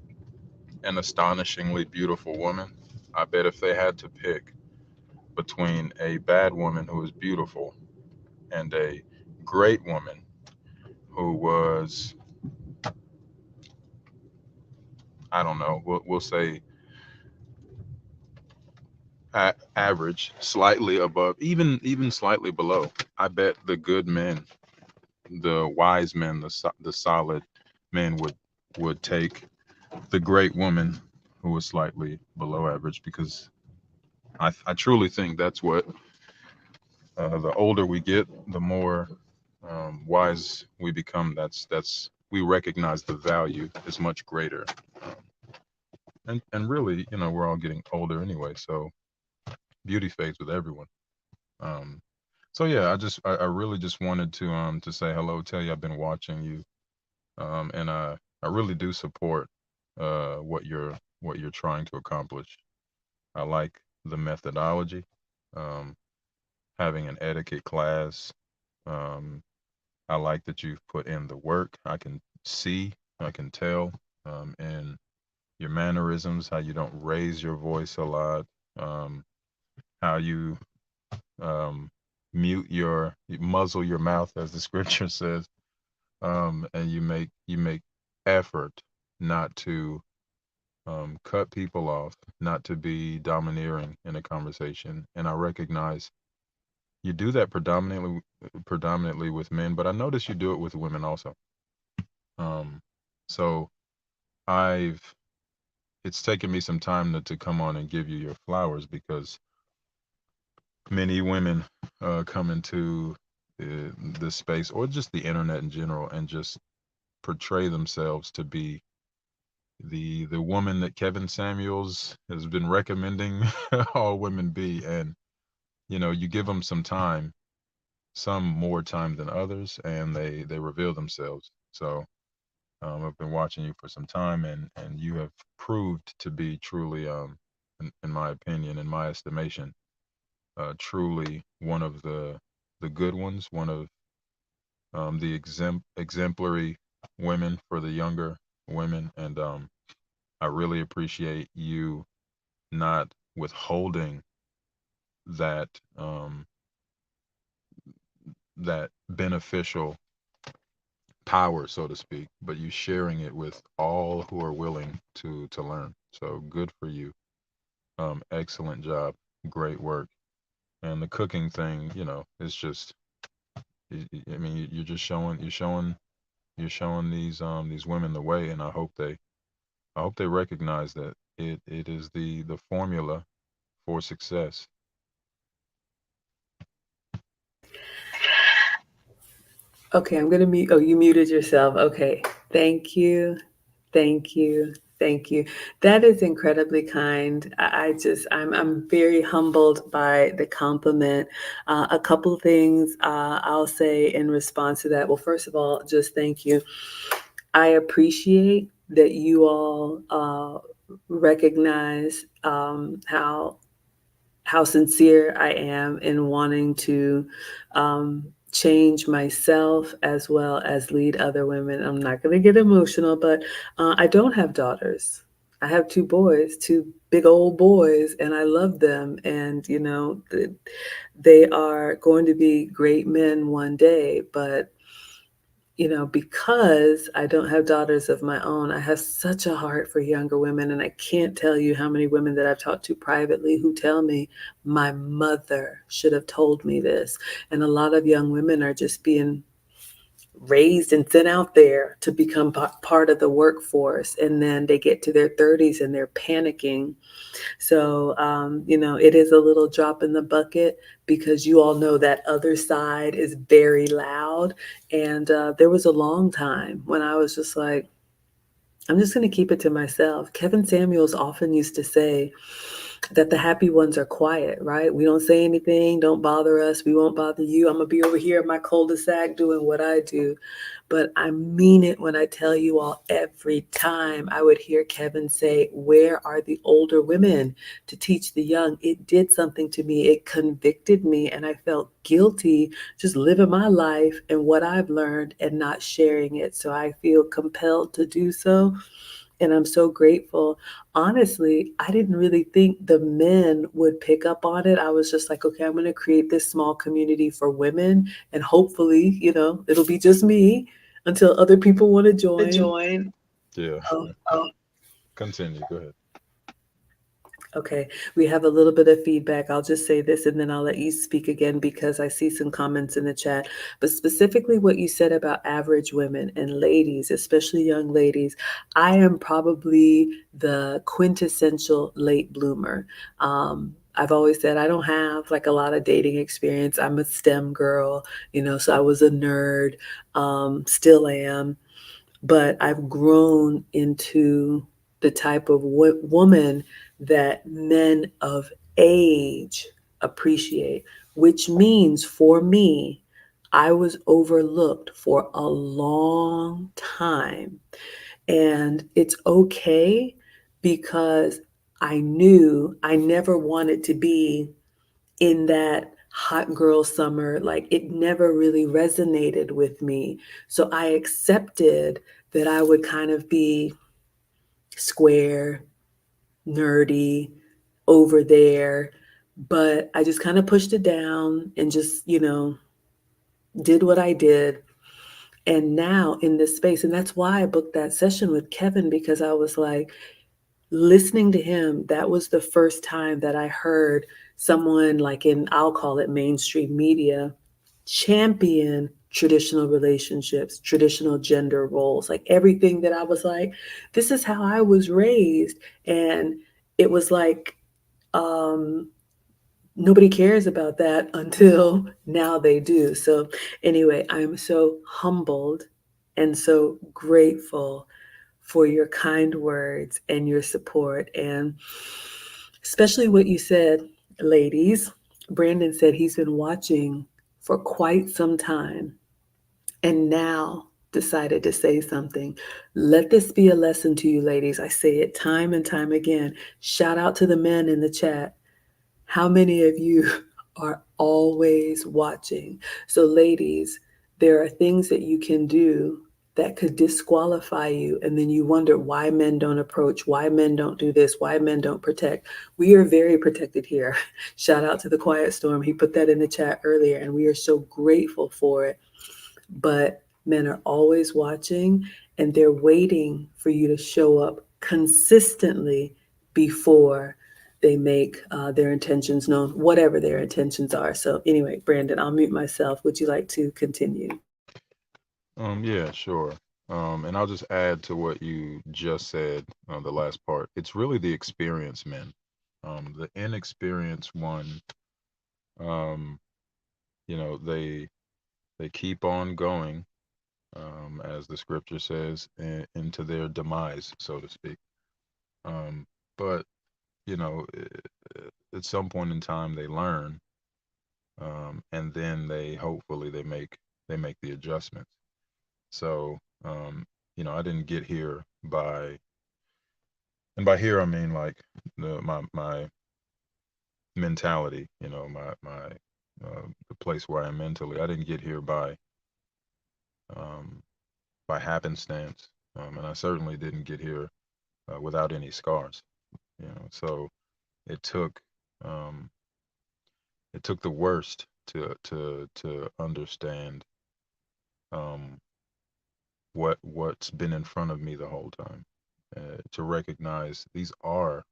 an astonishingly beautiful woman, I bet if they had to pick between a bad woman who is beautiful and a great woman who was, I don't know, we'll say average, slightly above, even slightly below, I bet the good men, the wise men, the solid men would take the great woman who was slightly below average, because I truly think that's what the older we get, the more wise we become. That's we recognize the value is much greater, um, and really, we're all getting older anyway, so beauty fades with everyone. Um, so yeah, I really just wanted to say hello, tell you I've been watching you, and I really do support what you're trying to accomplish. I like the methodology, um, having an etiquette class. Um, I like that you've put in the work. I can see, I can tell, in your mannerisms, how you don't raise your voice a lot, um, how you um, you muzzle your mouth, as the scripture says, and you make effort not to cut people off, not to be domineering in a conversation. And I recognize you do that predominantly with men, but I notice you do it with women also. Um, so I've it's taken me some time to come on and give you your flowers, because many women come into this space, or just the internet in general, and just portray themselves to be the woman that Kevin Samuels has been recommending all women be. And you give them some time, some more time than others, and they reveal themselves. So I've been watching you for some time, and you have proved to be truly, in my opinion, in my estimation, truly one of the good ones, one of the exemplary women for the younger women. And I really appreciate you not withholding that that beneficial power, so to speak, but you sharing it with all who are willing to learn. So good for you. Excellent job. Great work. And the cooking thing, is just, I mean, you're just showing these women the way, and I hope they recognize that it is the formula for success. Okay, I'm gonna mute. Oh, you muted yourself. Okay, thank you, thank you, thank you. That is incredibly kind. I'm very humbled by the compliment. A couple of things I'll say in response to that. Well, first of all, just thank you. I appreciate that you all recognize how sincere I am in wanting to change myself as well as lead other women. I'm not going to get emotional, but I don't have daughters. I have two boys, two big old boys, and I love them. And, they are going to be great men one day. But because I don't have daughters of my own, I have such a heart for younger women. And I can't tell you how many women that I've talked to privately who tell me my mother should have told me this. And a lot of young women are just being raised and sent out there to become part of the workforce. And then they get to their 30s and they're panicking. So, it is a little drop in the bucket because you all know that other side is very loud. And there was a long time when I was just like, I'm just going to keep it to myself. Kevin Samuels often used to say that the happy ones are quiet, right? We don't say anything, don't bother us, we won't bother you. I'm going to be over here in my cul-de-sac doing what I do. But I mean it when I tell you all every time I would hear Kevin say, "Where are the older women to teach the young?" It did something to me. It convicted me, and I felt guilty just living my life and what I've learned and not sharing it. So I feel compelled to do so. And I'm so grateful. Honestly, I didn't really think the men would pick up on it. I was just like, okay, I'm going to create this small community for women. And hopefully, it'll be just me until other people want to To join. join. Yeah. Oh, oh, Continue. Go ahead. okay, we have a little bit of feedback. I'll just say this and then I'll let you speak again because I see some comments in the chat. But specifically, what you said about average women and ladies, especially young ladies, I am probably the quintessential late bloomer. I've always said I don't have like a lot of dating experience. I'm a STEM girl, so I was a nerd, still am, but I've grown into the type of woman that men of age appreciate, which means for me, I was overlooked for a long time. And it's okay because I knew I never wanted to be in that hot girl summer. Like it never really resonated with me. So I accepted that I would kind of be square, nerdy, over there. But I just kind of pushed it down and just, did what I did. And now in this space, and that's why I booked that session with Kevin because I was like, listening to him, that was the first time that I heard someone like in, I'll call it mainstream media, champion traditional relationships, traditional gender roles, like everything that I was like, this is how I was raised. And it was like, um, nobody cares about that until now they do. So, anyway, I'm so humbled and so grateful for your kind words and your support. And especially what you said, ladies. Brandon said he's been watching for quite some time and now decided to say something. Let this be a lesson to you, ladies. I say it time and time again. Shout out to the men in the chat. How many of you are always watching? So, ladies, there are things that you can do that could disqualify you. And then you wonder why men don't approach, why men don't do this, why men don't protect. We are very protected here. Shout out to the Quiet Storm. He put that in the chat earlier, and we are so grateful for it. But men are always watching and they're waiting for you to show up consistently before they make their intentions known, whatever their intentions are. So, anyway, Brandon, I'll mute myself. Would you like to continue? Yeah, sure. And I'll just add to what you just said, the last part. It's really the experienced men. The inexperienced one, um, they keep on going, as the scripture says, into their demise, so to speak. Um, but at some point in time, they learn, and then they hopefully make the adjustments. So, I didn't get here and by here I mean like my mentality, the place where I am mentally. I didn't get here um, by happenstance, and I certainly didn't get here without any scars. So it took um, it took the worst to understand um, what's been in front of me the whole time, to recognize these are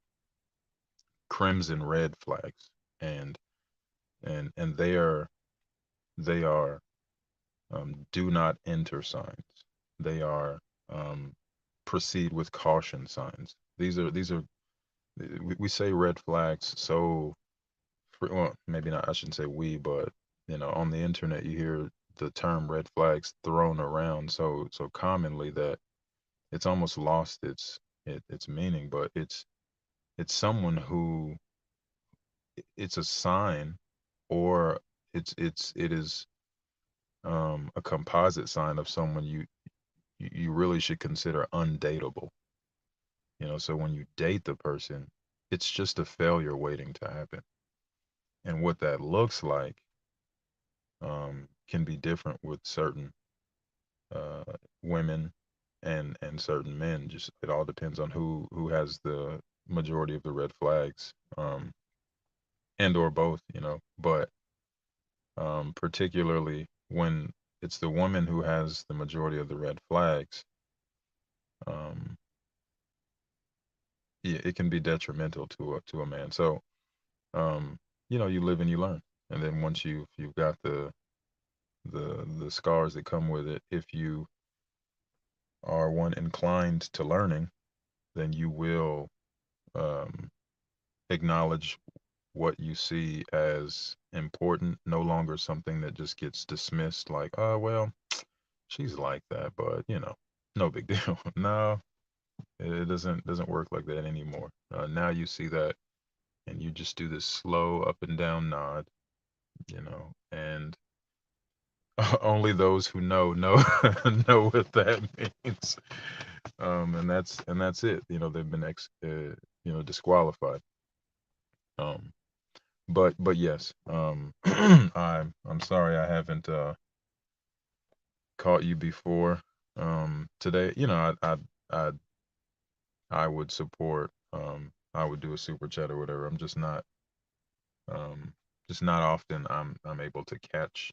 crimson red flags, and and they are do not enter signs. They are um, proceed with caution signs. These are we say red flags so well, maybe not, I shouldn't say we, but on the internet you hear the term red flags thrown around so commonly that it's almost lost its meaning. But it's someone who it's a sign, or it is a composite sign of someone you really should consider undateable. So when you date the person, it's just a failure waiting to happen. And what that looks like can be different with certain uh, women and certain men. Just it all depends on who has the majority of the red flags, and or both. But particularly when it's the woman who has the majority of the red flags, um, yeah, it can be detrimental to a man. So, um, you live and you learn, and then once you've got the scars that come with it, if you are one inclined to learning, then you will um, acknowledge what you see as important, no longer something that just gets dismissed like, oh well, she's like that, but no big deal. No, it doesn't work like that anymore. Now you see that, and you just do this slow up and down nod, and only those who know know what that means. And that's it. They've been disqualified. Um, but yes, I'm sorry I haven't caught you before. Today, I I would support. I would do a super chat or whatever. I'm um, just not often I'm able to catch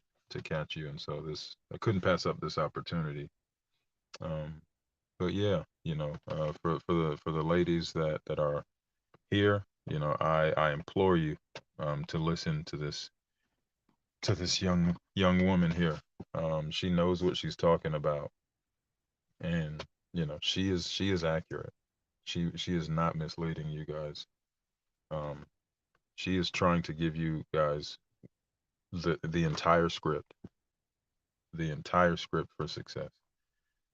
you, and so this I couldn't pass up this opportunity. Um, but yeah, for the ladies that are here, I implore you to listen to this young woman here. She knows what she's talking about, and she is accurate. She is not misleading you guys. Um, she is trying to give you guys the entire script for success,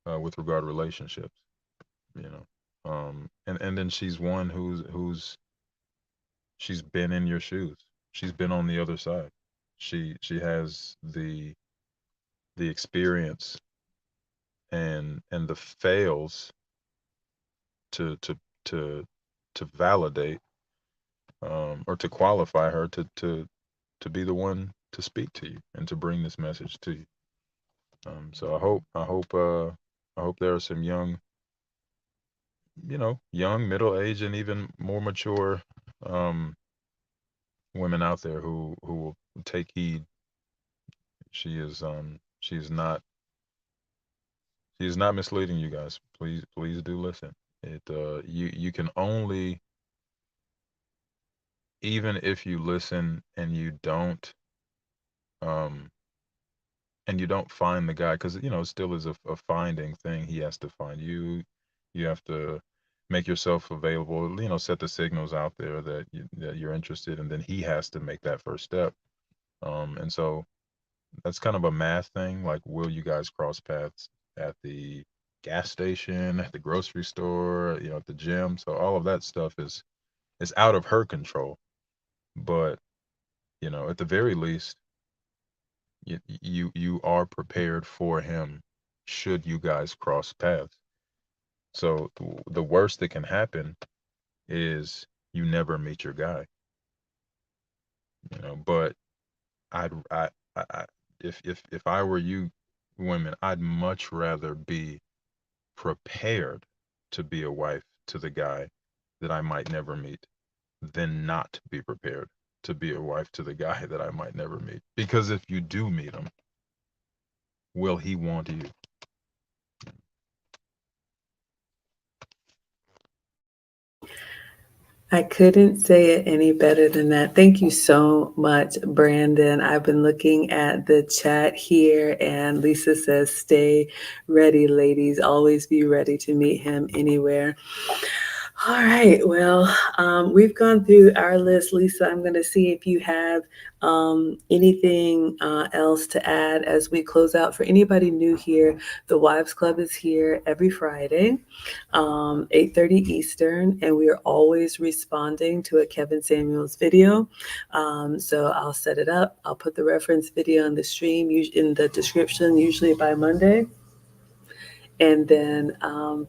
with regard to relationships. You know, and then she's one she's been in your shoes. She's been on the other side. She has the experience and the fails to to to to validate, or to qualify her to be the one to speak to you and to bring this message to you. So I hope there are some young, middle aged, and even more mature um, women out there who will take heed. She is not misleading you guys. Please do listen. You can only even if you listen um and you don't find the guy, because it still is a finding thing. He has to find you. You have to make yourself available, set the signals out there that you're interested, and then he has to make that first step. And so that's kind of a math thing. Like, will you guys cross paths at the gas station, at the grocery store, at the gym? So all of that stuff is out of her control. But at the very least, you are prepared for him should you guys cross paths. So the worst that can happen is you never meet your guy. But I'd I if I were you women, I'd much rather be prepared to be a wife to the guy that I might never meet than not be prepared to be a wife to the guy that I might never meet. Because if you do meet him, will he want you? I couldn't say it any better than that. Thank you so much, Brandon. I've been looking at the chat here, and Lisa says, "Stay ready, ladies. Always be ready to meet him anywhere." All right. Well, we've gone through our list. Lisa, I'm going to see if you have anything else to add as we close out. For anybody new here, the Wives Club is here every Friday, 8:30 Eastern, and we are always responding to a Kevin Samuels video. So I'll set it up. I'll put the reference video in the stream, in the description, usually by Monday, and then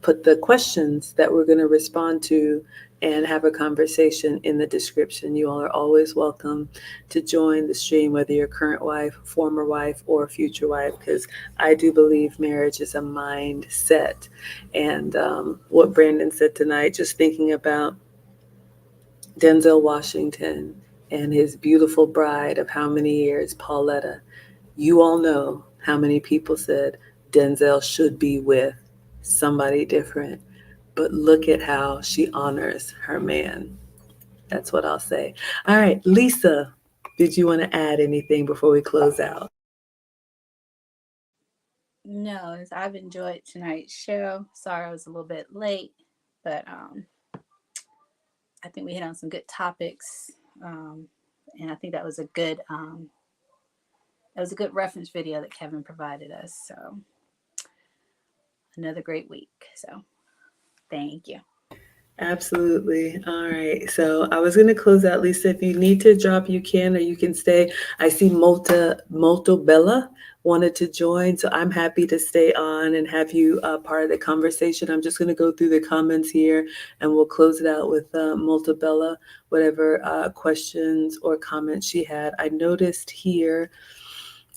put the questions that we're going to respond to and have a conversation in the description. You all are always welcome to join the stream, whether you're current wife, former wife, or future wife, because I do believe marriage is a mindset. And what Brandon said tonight, just thinking about Denzel Washington and his beautiful bride of how many years, Pauletta. You all know how many people said Denzel should be with somebody different, but look at how she honors her man. That's what I'll say. All right, Lisa, did you want to add anything before we close out? No, I've enjoyed tonight's show. Sorry I was a little bit late, but I think we hit on some good topics, and I think that was a good reference video that Kevin provided us. So another great week. So thank you. Absolutely. All right. So I was going to close out, Lisa. If you need to drop, you can, or you can stay. I see Molto Bella wanted to join, so I'm happy to stay on and have you part of the conversation. I'm just going to go through the comments here, and we'll close it out with Molto Bella, whatever questions or comments she had. I noticed here.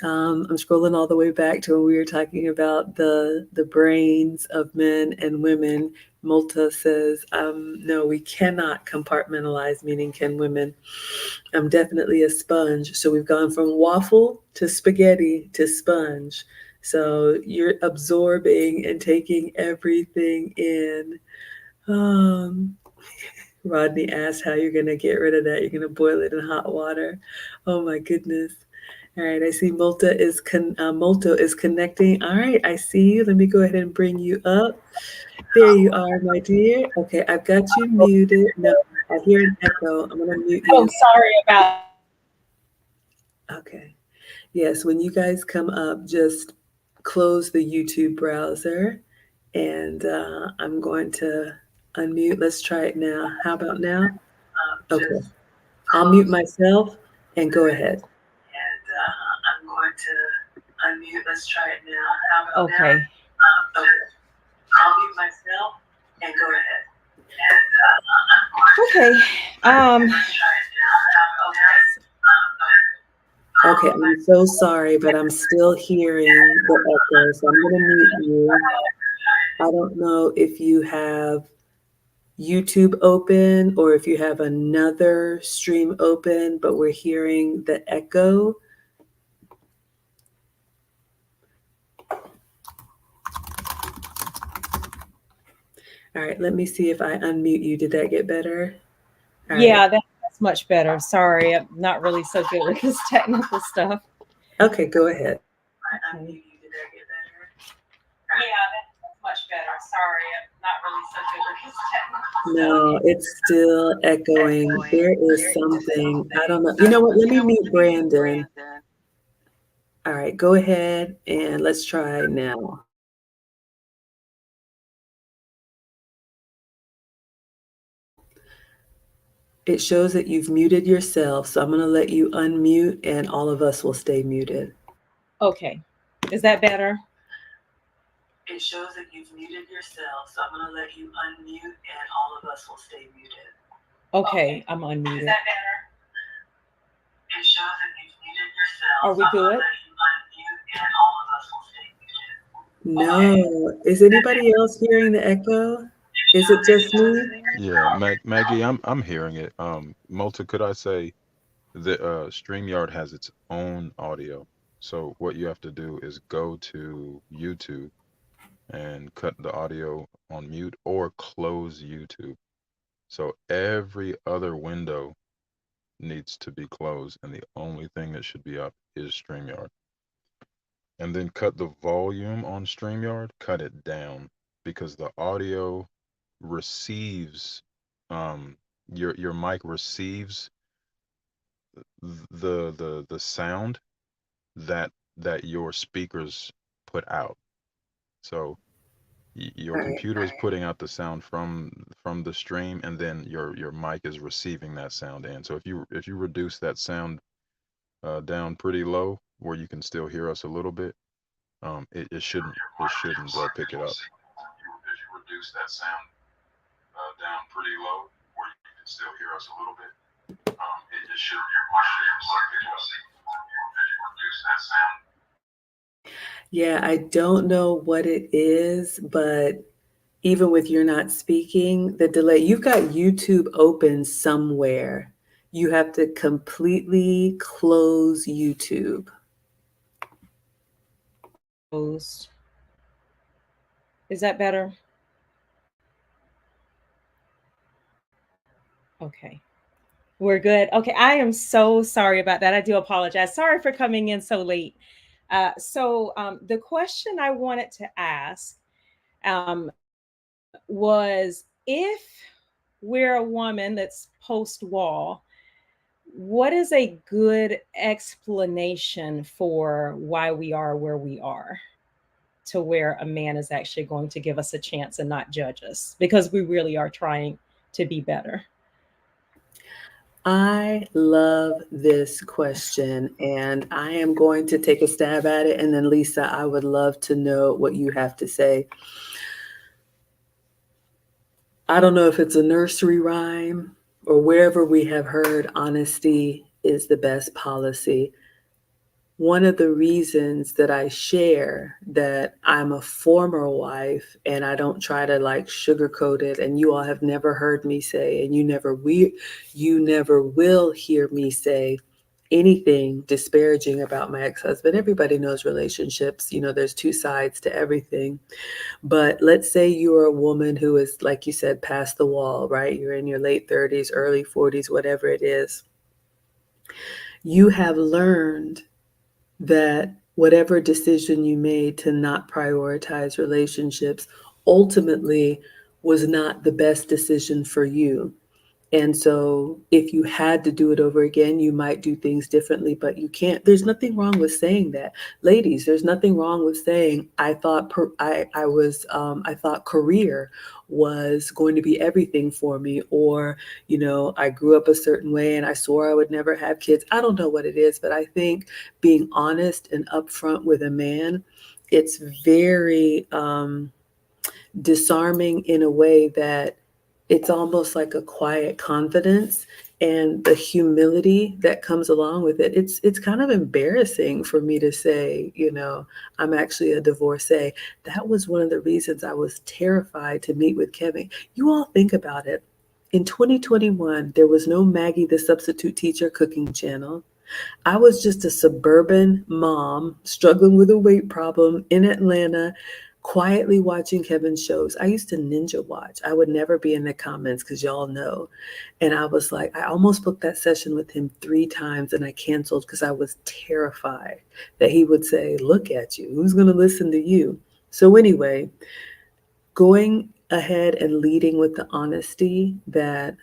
I'm scrolling all the way back to when we were talking about the brains of men and women. Multa says, no, we cannot compartmentalize, meaning can women. I'm definitely a sponge. So we've gone from waffle to spaghetti to sponge. So you're absorbing and taking everything in. Um, Rodney asked how you're going to get rid of that. You're going to boil it in hot water. Oh my goodness. All right, I see Molto is connecting. All right, I see you. Let me go ahead and bring you up. There you are, my dear. Okay, I've got you muted. No, I hear an echo. I'm gonna mute Oh, you. sorry about. Okay. Yes, when you guys come up, just close the YouTube browser, and I'm going to unmute. Let's try it now. How about now? Okay. I'll mute myself and go ahead. And I'm going to unmute. Let's try it now. How about Okay. now? Okay. I'll mute myself and go ahead. Okay. Okay, I'm so sorry, but I'm still hearing the echo, so I'm going to mute you. I don't know if you have YouTube open or if you have another stream open, but we're hearing the echo. All right, let me see if I unmute you. Did that get better? All Yeah, right. that's It's much better. Sorry, I'm not really so good with this technical stuff. Okay, go ahead. Okay. Yeah, that's much better. Sorry, I'm not really so good with this technical stuff. No, it's still echoing. There is something, I don't know. You know what? Let me mute Brandon. All right, go ahead and let's try now. It shows that you've muted yourself, so I'm going to let you unmute and all of us will stay muted. Okay. Is that better? It shows that you've muted yourself, so I'm going to let you unmute and all of us will stay muted. Okay, I'm unmuted. Is that better? It shows that you've muted yourself. Are we So I'm good? gonna let you unmute and all of us will stay muted. No. Is anybody else hearing the echo? Is it just me? Yeah, Maggie, I'm hearing it. Multa, could I say the StreamYard has its own audio. So what you have to do is go to YouTube and cut the audio on mute or close YouTube. So every other window needs to be closed, and the only thing that should be up is StreamYard. And then cut the volume on StreamYard, cut it down because the audio receives your mic receives the sound that your speakers put out. So your All right. computer is putting out the sound from the stream, and then your mic is receiving that sound in. So if you reduce that sound down pretty low where you can still hear us a little bit, it shouldn't pick it up. If you reduce that sound down pretty low where you can still hear us a little bit, it shouldn't pick it up. If you reduce that sound. Yeah, I don't know what it is, but even with you're not speaking, the delay, you've got YouTube open somewhere. You have to completely close YouTube. Closed. Is that better? Okay. We're good. Okay. I am so sorry about that. I do apologize. Sorry for coming in so late. The question I wanted to ask was if we're a woman that's post wall, what is a good explanation for why we are where we are, to where a man is actually going to give us a chance and not judge us because we really are trying to be better? I love this question, and I am going to take a stab at it. And then, Lisa, I would love to know what you have to say. I don't know if it's a nursery rhyme or wherever we have heard honesty is the best policy. One of the reasons that I share that I'm a former wife and I don't try to like sugarcoat it, and you all have never heard me say, and you never will hear me say anything disparaging about my ex-husband. Everybody knows relationships, there's two sides to everything. But let's say you're a woman who is, like you said, past the wall, right? You're in your late 30s, early 40s, whatever it is. You have learned that whatever decision you made to not prioritize relationships ultimately was not the best decision for you. And so if you had to do it over again, you might do things differently, but you can't. There's nothing wrong with saying that. Ladies, there's nothing wrong with saying, I thought I thought career was going to be everything for me, or, I grew up a certain way and I swore I would never have kids. I don't know what it is, but I think being honest and upfront with a man, it's very disarming in a way that it's almost like a quiet confidence, and the humility that comes along with it. It's kind of embarrassing for me to say, I'm actually a divorcee. That was one of the reasons I was terrified to meet with Kevin. You all think about it. In 2021, there was no Maggie the Substitute Teacher cooking channel. I was just a suburban mom struggling with a weight problem in Atlanta, quietly watching Kevin's shows. I used to ninja watch. I would never be in the comments because y'all know. And I was like, I almost booked that session with him 3 times and I canceled because I was terrified that he would say, look at you. Who's going to listen to you? So, anyway, going ahead and leading with the honesty that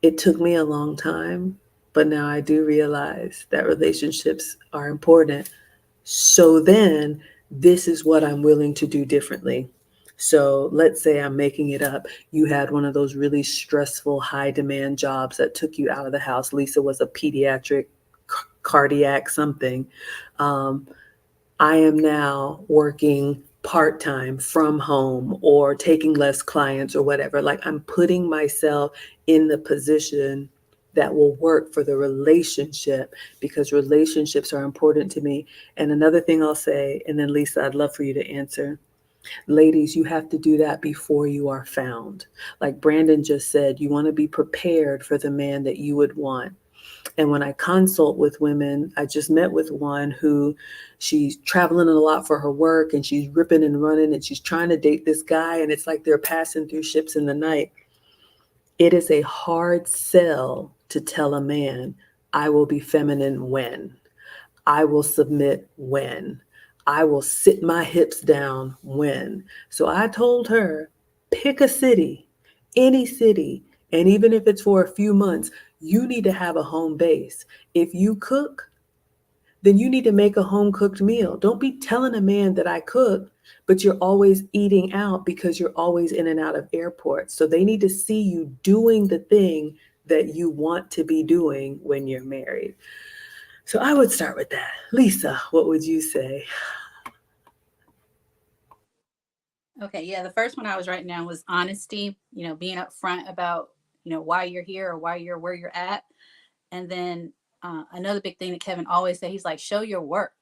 it took me a long time, but now I do realize that relationships are important. So then this is what I'm willing to do differently. So let's say I'm making it up. You had one of those really stressful, high demand jobs that took you out of the house. Lisa was a pediatric cardiac something. Um, I am now working part time from home or taking less clients or whatever. Like I'm putting myself in the position that will work for the relationship because relationships are important to me. And another thing I'll say, and then Lisa, I'd love for you to answer. Ladies, you have to do that before you are found. Like Brandon just said, you want to be prepared for the man that you would want. And when I consult with women, I just met with one who she's traveling a lot for her work and she's ripping and running and she's trying to date this guy. And it's like they're passing through ships in the night. It is a hard sell to tell a man, I will be feminine when, I will submit when, I will sit my hips down when. So I told her, pick a city, any city, and even if it's for a few months, you need to have a home base. If you cook, then you need to make a home cooked meal. Don't be telling a man that I cook, but you're always eating out because you're always in and out of airports. So they need to see you doing the thing that you want to be doing when you're married. So I would start with that. Lisa, what would you say? Okay, yeah, the first one I was writing down was honesty, being upfront about, why you're here or why you're where you're at. And then another big thing that Kevin always said, he's like, show your work.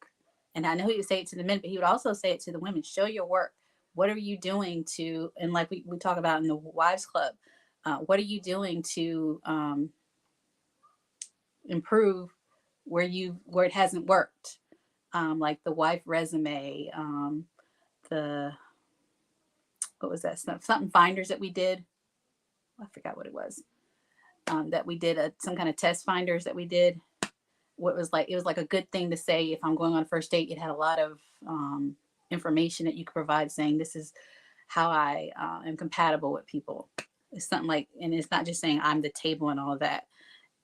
And I know he would say it to the men, but he would also say it to the women, show your work. What are you doing to, and like we talk about in the Wives Club, what are you doing to improve where it hasn't worked? Like the wife resume, the, what was that stuff? Something finders that we did. I forgot what it was. That we did some kind of test finders that we did. What was like, it was like a good thing to say if I'm going on a first date. It had a lot of information that you could provide saying this is how I am compatible with people. It's something like, and it's not just saying I'm the table and all of that.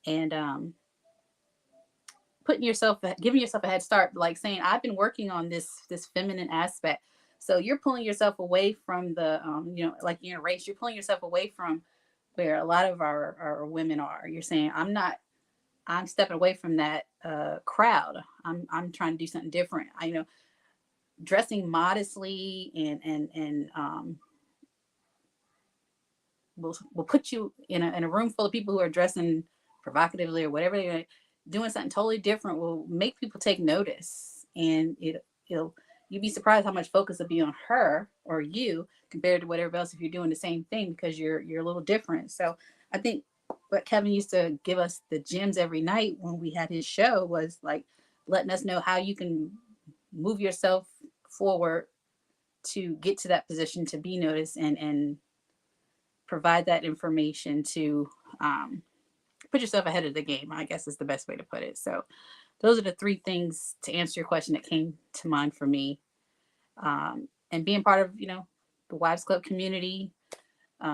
And giving yourself a head start, like saying I've been working on this feminine aspect. So you're pulling yourself away from the like you're in a race, you're pulling yourself away from where a lot of our women are. You're saying I'm stepping away from that crowd. I'm trying to do something different. Dressing modestly and will put you in a room full of people who are dressing provocatively or whatever they're doing something totally different will make people take notice, and it'll you'd be surprised how much focus will be on her or you compared to whatever else if you're doing the same thing because you're a little different. So I think what Kevin used to give us the gems every night when we had his show was like letting us know how you can move yourself forward to get to that position to be noticed and provide that information to put yourself ahead of the game, I guess is the best way to put it. So those are the 3 things to answer your question that came to mind for me. And being part of, the Wives Club community,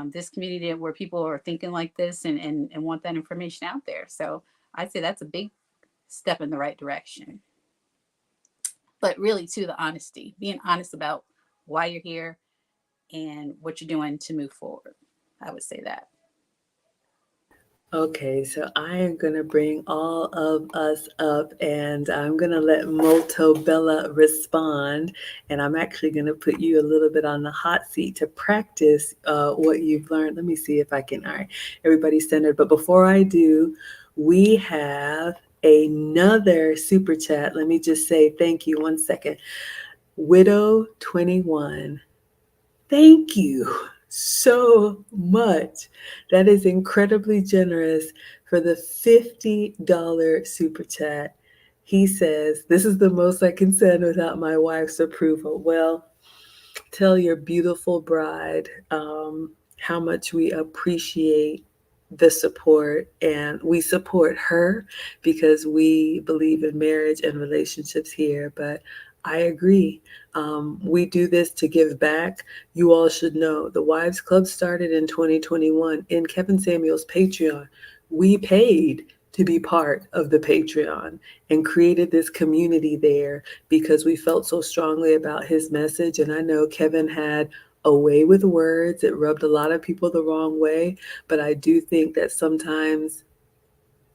this community where people are thinking like this and want that information out there. So I'd say that's a big step in the right direction. But really, to the honesty, being honest about why you're here and what you're doing to move forward. I would say that. Okay, so I am going to bring all of us up and I'm going to let Molto Bella respond. And I'm actually going to put you a little bit on the hot seat to practice what you've learned. Let me see if I can. All right, everybody's centered. But before I do, we have another super chat. Let me just say thank you. 1 second. Widow 21. Thank you so much. That is incredibly generous for the $50 super chat. He says, "This is the most I can send without my wife's approval." Well, tell your beautiful bride how much we appreciate the support, and we support her because we believe in marriage and relationships here. But I agree. We do this to give back. You all should know the Wives Club started in 2021 in Kevin Samuel's Patreon. We paid to be part of the Patreon and created this community there because we felt so strongly about his message. And I know Kevin had a way with words. It rubbed a lot of people the wrong way. But I do think that sometimes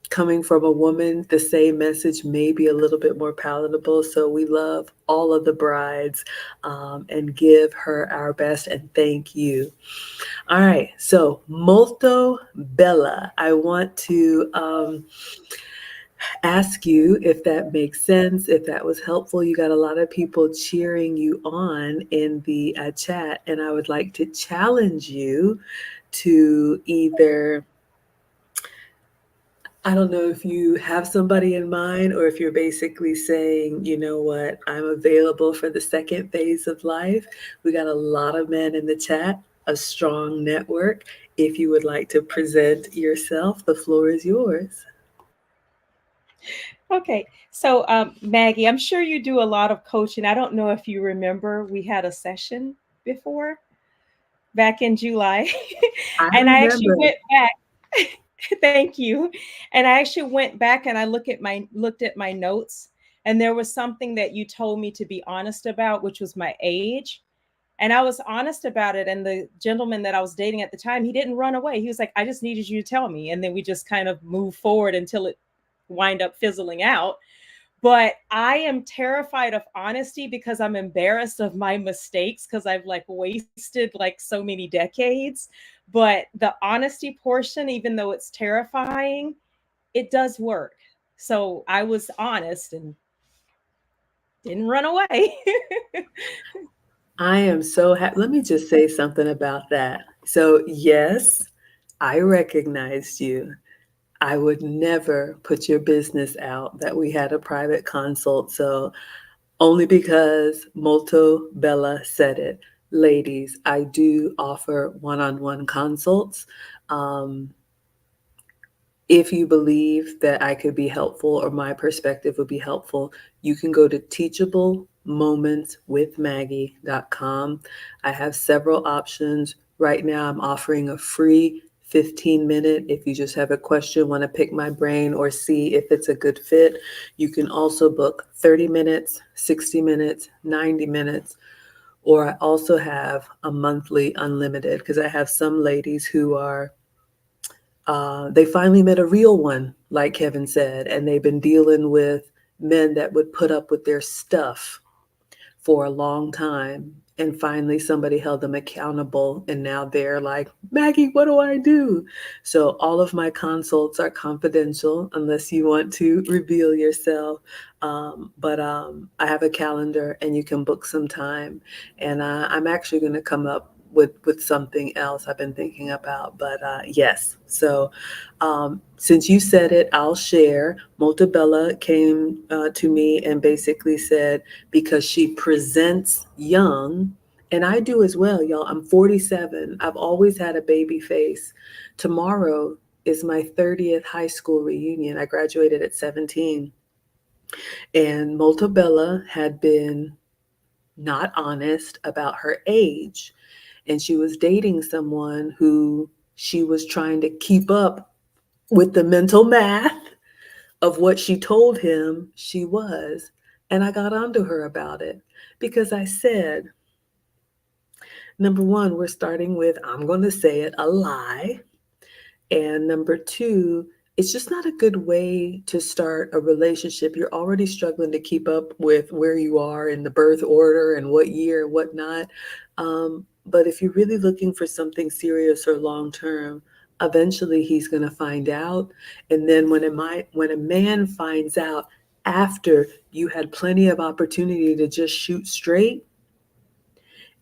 coming from a woman, the same message may be a little bit more palatable. So we love all of the brides and give her our best and thank you. All right. So, molto bella. I want to ask you if that makes sense, if that was helpful. You got a lot of people cheering you on in the chat, and I would like to challenge you to either, I don't know if you have somebody in mind or if you're basically saying, you know what, I'm available for the second phase of life. We got a lot of men in the chat, a strong network. If you would like to present yourself, the floor is yours. Okay. So, Maggie, I'm sure you do a lot of coaching. I don't know if you remember, we had a session before back in July, I and I actually remember. went back. Thank you. And I actually went back and I looked at my notes, and there was something that you told me to be honest about, which was my age. And I was honest about it. And the gentleman that I was dating at the time, he didn't run away. He was like, I just needed you to tell me. And then we just kind of moved forward until it wind up fizzling out. But I am terrified of honesty because I'm embarrassed of my mistakes because I've like wasted like so many decades. But the honesty portion, even though it's terrifying, it does work. So I was honest and didn't run away. I am so happy. Let me just say something about that. So, yes, I recognized you. I would never put your business out that we had a private consult. So, only because Molto Bella said it. Ladies, I do offer one on one consults. Um, if you believe that I could be helpful or my perspective would be helpful, you can go to teachablemomentswithmaggie.com. I have several options. Right now, I'm offering a free 15-minute. If you just have a question, want to pick my brain or see if it's a good fit, you can also book 30 minutes, 60 minutes, 90 minutes. Or I also have a monthly unlimited because I have some ladies who are they finally met a real one, like Kevin said, and they've been dealing with men that would put up with their stuff for a long time. And finally, somebody held them accountable. And now they're like, Maggie, what do I do? So, all of my consults are confidential unless you want to reveal yourself. But I have a calendar and you can book some time. And I'm actually going to come up with something else I've been thinking about. But yes, so since you said it, I'll share. Multabella came to me and basically said, because she presents young, and I do as well, y'all. I'm 47. I've always had a baby face. Tomorrow is my 30th high school reunion. I graduated at 17. And Multabella had been not honest about her age. And she was dating someone who she was trying to keep up with the mental math of what she told him she was. And I got onto her about it because I said, number one, we're starting with, I'm going to say it, a lie. And number two, it's just not a good way to start a relationship. You're already struggling to keep up with where you are in the birth order and what year and whatnot. But if you're really looking for something serious or long term, eventually he's going to find out. And then when a man finds out after you had plenty of opportunity to just shoot straight,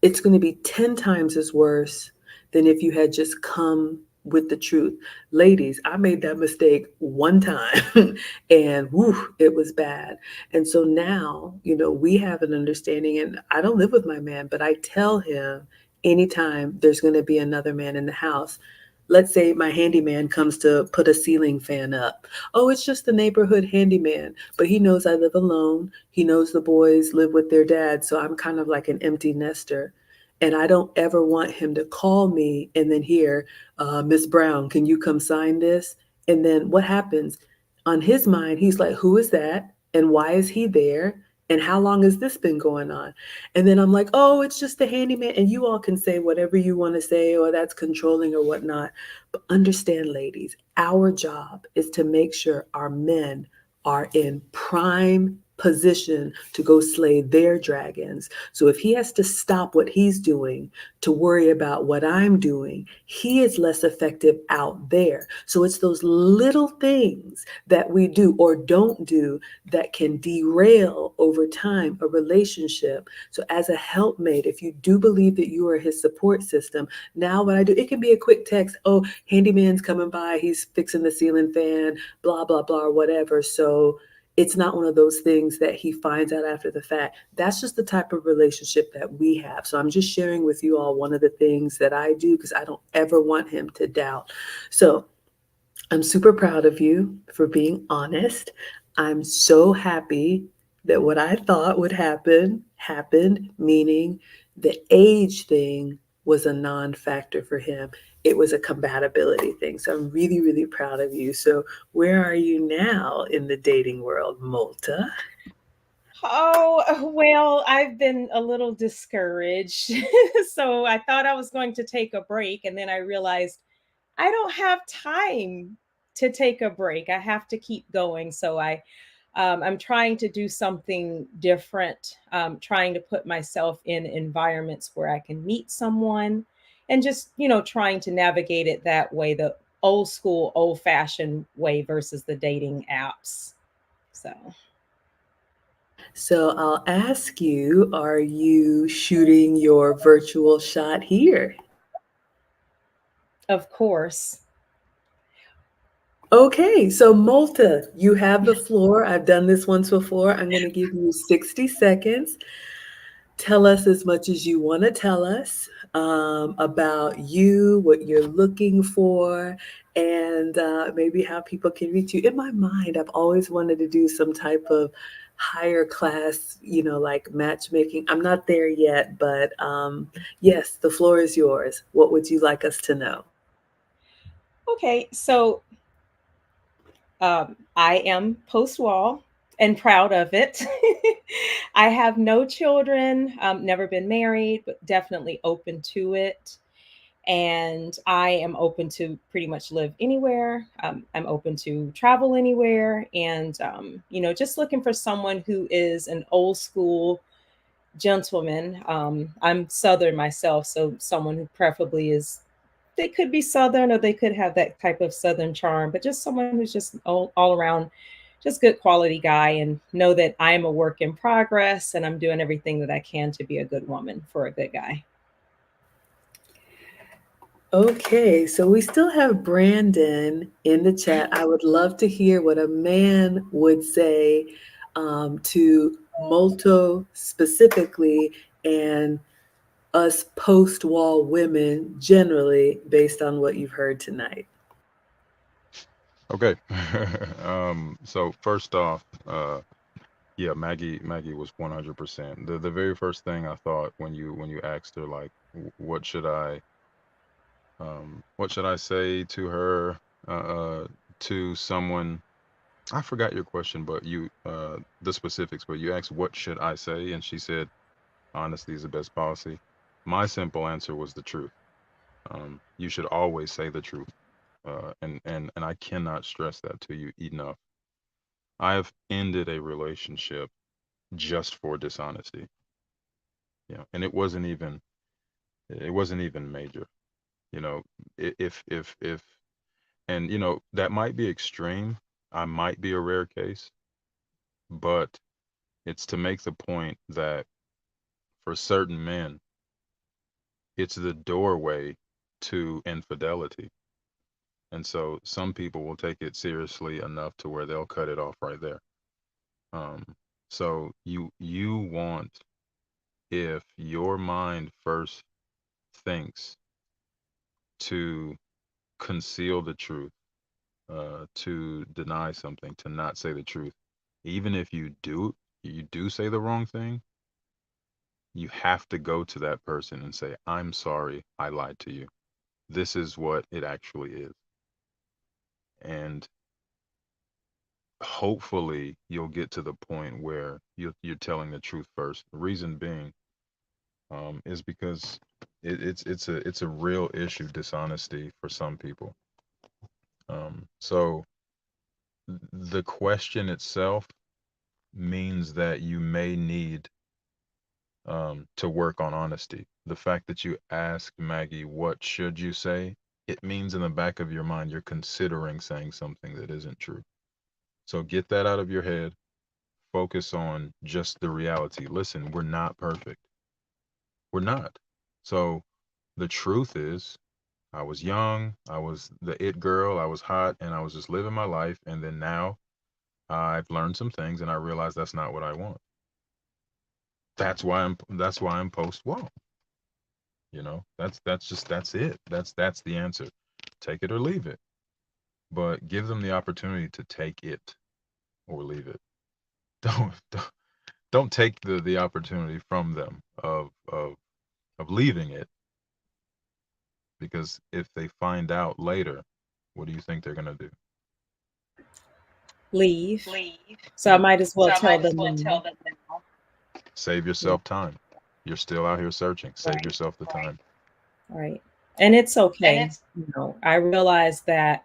it's going to be 10 times as worse than if you had just come with the truth. Ladies, I made that mistake one time and woo, it was bad. And so now, we have an understanding, and I don't live with my man, but I tell him anytime there's going to be another man in the house. Let's say my handyman comes to put a ceiling fan up. Oh, it's just the neighborhood handyman, but he knows I live alone. He knows the boys live with their dad, so I'm kind of like an empty nester. And I don't ever want him to call me and then hear, Miss Brown, can you come sign this? And then what happens? On his mind, he's like, who is that? And why is he there? And how long has this been going on? And then I'm like, oh, it's just the handyman. And you all can say whatever you want to say, or that's controlling or whatnot. But understand, ladies, our job is to make sure our men are in prime position to go slay their dragons. So if he has to stop what he's doing to worry about what I'm doing, he is less effective out there. So it's those little things that we do or don't do that can derail over time a relationship. So as a helpmate, if you do believe that you are his support system, now what I do, it can be a quick text, oh, handyman's coming by, he's fixing the ceiling fan, blah, blah, blah, or whatever. So it's not one of those things that he finds out after the fact. That's just the type of relationship that we have. So I'm just sharing with you all one of the things that I do because I don't ever want him to doubt. So I'm super proud of you for being honest. I'm so happy that what I thought would happen happened, meaning the age thing was a non factor for him. It was a compatibility thing. So I'm really, really proud of you. So, where are you now in the dating world, Malta? Oh, well, I've been a little discouraged. So I thought I was going to take a break, and then I realized I don't have time to take a break. I have to keep going. So I'm trying to do something different, trying to put myself in environments where I can meet someone and just, trying to navigate it that way, the old school, old fashioned way versus the dating apps. So, So, I'll ask you, are you shooting your virtual shot here? of course. Okay, so Malta, you have the floor. I've done this once before. I'm going to give you 60 seconds. Tell us as much as you want to tell us about you, what you're looking for, and maybe how people can reach you. In my mind, I've always wanted to do some type of higher class, like matchmaking. I'm not there yet, but yes, the floor is yours. What would you like us to know? Okay, so I am post wall and proud of it. I have no children, never been married, but definitely open to it. And I am open to pretty much live anywhere. I'm open to travel anywhere. And, just looking for someone who is an old school gentleman. I'm Southern myself, so someone who preferably is, they could be Southern or they could have that type of Southern charm, but just someone who's just all around, just good quality guy, and know that I'm a work in progress and I'm doing everything that I can to be a good woman for a good guy. Okay, so we still have Brandon in the chat. I would love to hear what a man would say to Molto specifically and us post wall women generally based on what you've heard tonight. Okay. So first off, yeah, Maggie was 100%. The very first thing I thought when you asked her like, what should I say to her, to someone. I forgot your question, but the specifics. But you asked what should I say, and she said honesty is the best policy. My simple answer was the truth. You should always say the truth. And I cannot stress that to you enough. I have ended a relationship just for dishonesty. And it wasn't even major. You know, if and that might be extreme. I might be a rare case, but it's to make the point that for certain men, it's the doorway to infidelity. And so some people will take it seriously enough to where they'll cut it off right there. Um, so you want, if your mind first thinks to conceal the truth, to deny something, to not say the truth, even if you do say the wrong thing, you have to go to that person and say, I'm sorry, I lied to you. This is what it actually is. And hopefully you'll get to the point where you're telling the truth first. The reason being, is because it's a real issue, dishonesty for some people. So the question itself means that you may need, to work on honesty. The fact that you ask Maggie, what should you say? It means in the back of your mind you're considering saying something that isn't true. So get that out of your head. Focus on just the reality. Listen, we're not perfect. We're not. So the truth is, I was young, I was the it girl, I was hot, and I was just living my life. And then now I've learned some things and I realize that's not what I want. That's why I'm post wall. That's it. That's the answer. Take it or leave it. But give them the opportunity to take it or leave it. Don't don't take the opportunity from them of leaving it, because if they find out later, what do you think they're gonna do? Leave. So I Yep. might as well tell them now. Save Yeah, yourself time. You're still out here searching. Save yourself the time. right. And it's okay. I realized that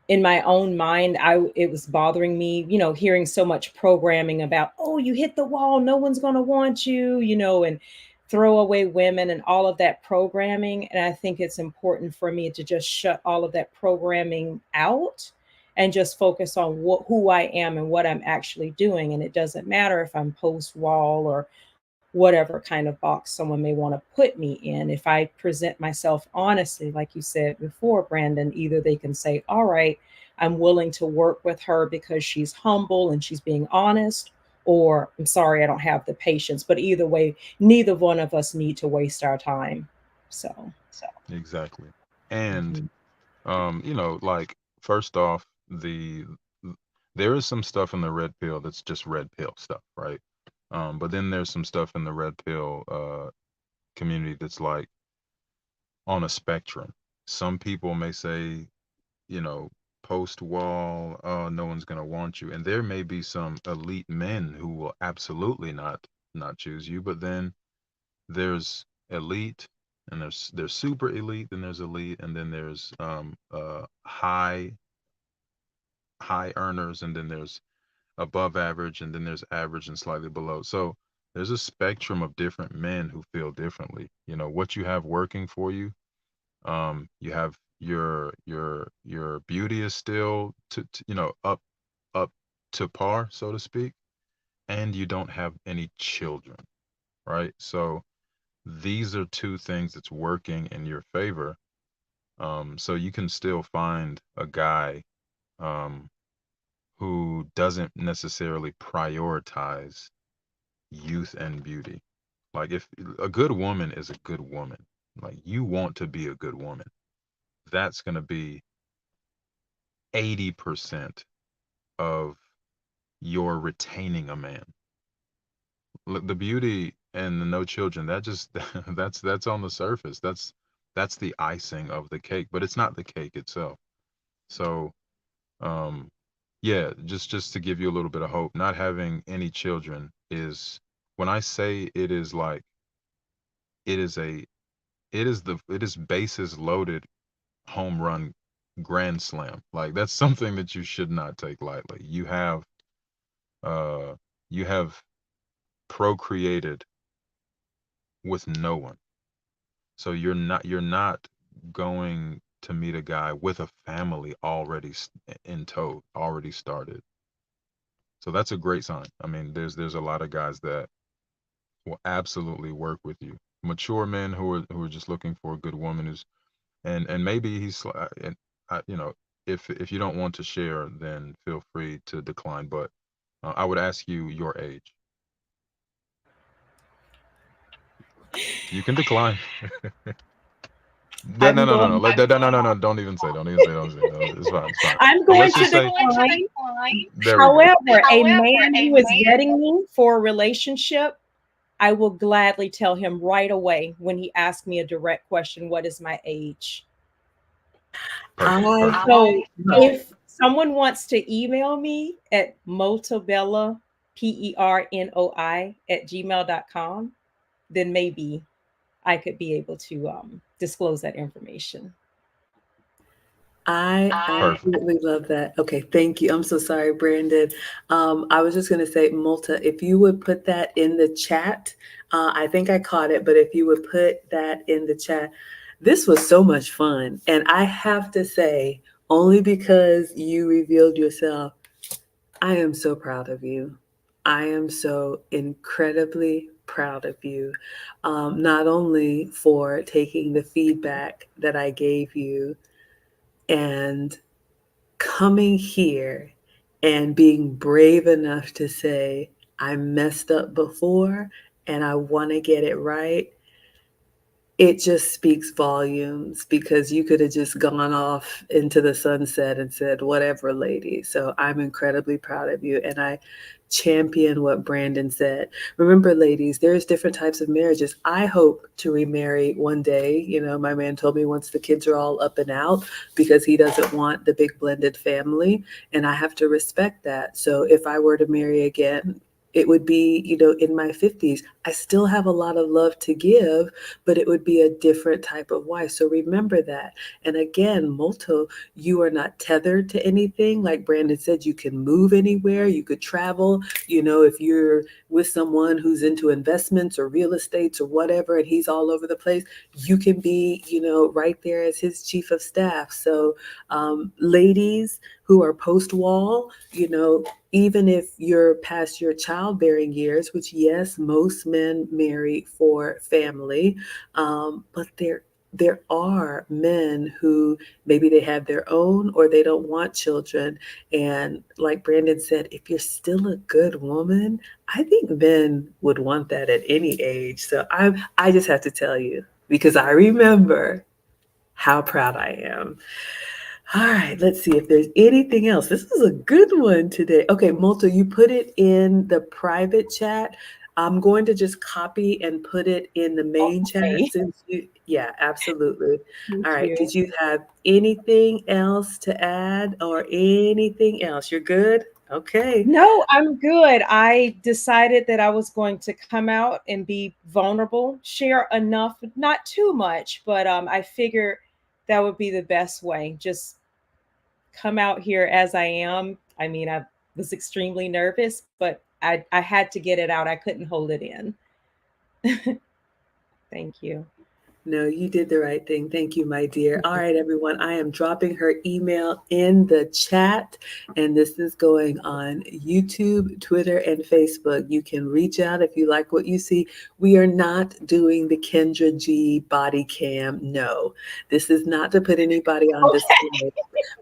in my own mind, it was bothering me, hearing so much programming about, oh, you hit the wall, no one's going to want you, and throw away women and all of that programming. And I think it's important for me to just shut all of that programming out and just focus on who I am and what I'm actually doing. And it doesn't matter if I'm post wall or whatever kind of box someone may want to put me in. If I present myself honestly, like you said before, Brandon, either they can say, all right, I'm willing to work with her because she's humble and she's being honest, or I'm sorry, I don't have the patience. But either way, neither one of us need to waste our time. So, Exactly. And mhm. like, first off, there is some stuff in the red pill that's just red pill stuff, right? But then there's some stuff in the red pill community that's like on a spectrum. Some people may say, you know, post wall, oh, no one's gonna want you. And there may be some elite men who will absolutely not choose you, but then there's elite, and there's super elite, then there's elite, and then there's high earners, and then there's above average, and then there's average and slightly below. So there's a spectrum of different men who feel differently. What you have working for you. You have your beauty is still up to par, so to speak, and you don't have any children, right? So these are two things that's working in your favor. So you can still find a guy, um, who doesn't necessarily prioritize youth and beauty. Like, if a good woman is a good woman, like, you want to be a good woman, that's going to be 80% of your retaining a man. Look, the beauty and the no children, that just that's on the surface. That's the icing of the cake, but it's not the cake itself. So, um, yeah, just to give you a little bit of hope, not having any children is, when I say it is like, it is a it is bases loaded, home run, grand slam. Like, that's something that you should not take lightly. Uh you have procreated with no one. So you're not going to meet a guy with a family already in tow, already started. So that's a great sign. I mean, there's a lot of guys that will absolutely work with you. Mature men who are just looking for a good woman, and maybe you know, if you don't want to share, then feel free to decline. But I would ask you your age. You can decline. No, no, I'm no, no, going no. No, no, no. Don't even say. Don't even say. Don't say. It's fine. It's fine. I'm But going let's to just say, decline. there we go. However, a man who is vetting me for a relationship, I will gladly tell him right away when he asks me a direct question, what is my age? Perfect. I Perfect. So love if someone wants to email me at Motobella, PERNOI at gmail.com, then maybe I could be able to disclose that information. I Perfect. absolutely love that. Okay, thank you. I'm so sorry, Brandon. I was just going to say, Multa, if you would put that in the chat, I think I caught it, but if you would put that in the chat, this was so much fun. And I have to say, only because you revealed yourself, I am so proud of you. I am so incredibly proud of you, not only for taking the feedback that I gave you and coming here and being brave enough to say, I messed up before and I want to get it right. It just speaks volumes because you could have just gone off into the sunset and said, whatever, lady. So I'm incredibly proud of you. And I champion what Brandon said. Remember, ladies, there's different types of marriages. I hope to remarry one day. You know, my man told me once the kids are all up and out because he doesn't want the big blended family. And I have to respect that. So if I were to marry again, it would be, you know, in my 50s. I still have a lot of love to give, but it would be a different type of wife. So remember that. And again, Molto, you are not tethered to anything. Like Brandon said, you can move anywhere, you could travel. You know, if you're with someone who's into investments or real estates or whatever, and he's all over the place, you can be, you know, right there as his chief of staff. So, ladies who are post wall, you know, even if you're past your childbearing years, which yes, most men marry for family, but there are men who maybe they have their own or they don't want children. And like Brandon said, if you're still a good woman, I think men would want that at any age. So I just have to tell you because I remember how proud I am. All right, let's see if there's anything else. This is a good one today. Okay, Molto, you put it in the private chat. I'm going to just copy and put it in the main chat Okay. since you, yeah, absolutely. Thank All right, you. did you have anything else to add or anything else? You're good? Okay. No, I'm good. I decided that I was going to come out and be vulnerable, share enough, not too much, but I figured that would be the best way. Just come out here as I am. I mean, I was extremely nervous, but I had to get it out. I couldn't hold it in. Thank you. No, you did the right thing. Thank you, my dear. All right, everyone. I am dropping her email in the chat, and this is going on YouTube, Twitter, and Facebook. You can reach out if you like what you see. We are not doing the Kendra G body cam. No, this is not to put anybody on display,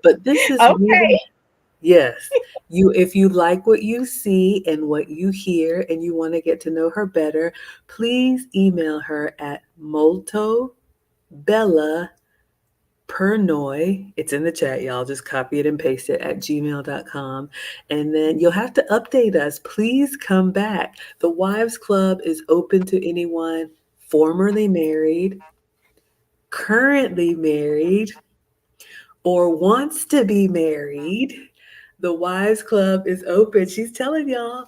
but this is Okay. really, yes. If you like what you see and what you hear and you want to get to know her better, please email her at molto Bella Pernoy. It's in the chat, y'all. Just copy it and paste it at gmail.com. And then you'll have to update us. Please come back. The Wives Club is open to anyone formerly married, currently married, or wants to be married. The Wives Club is open. She's telling y'all,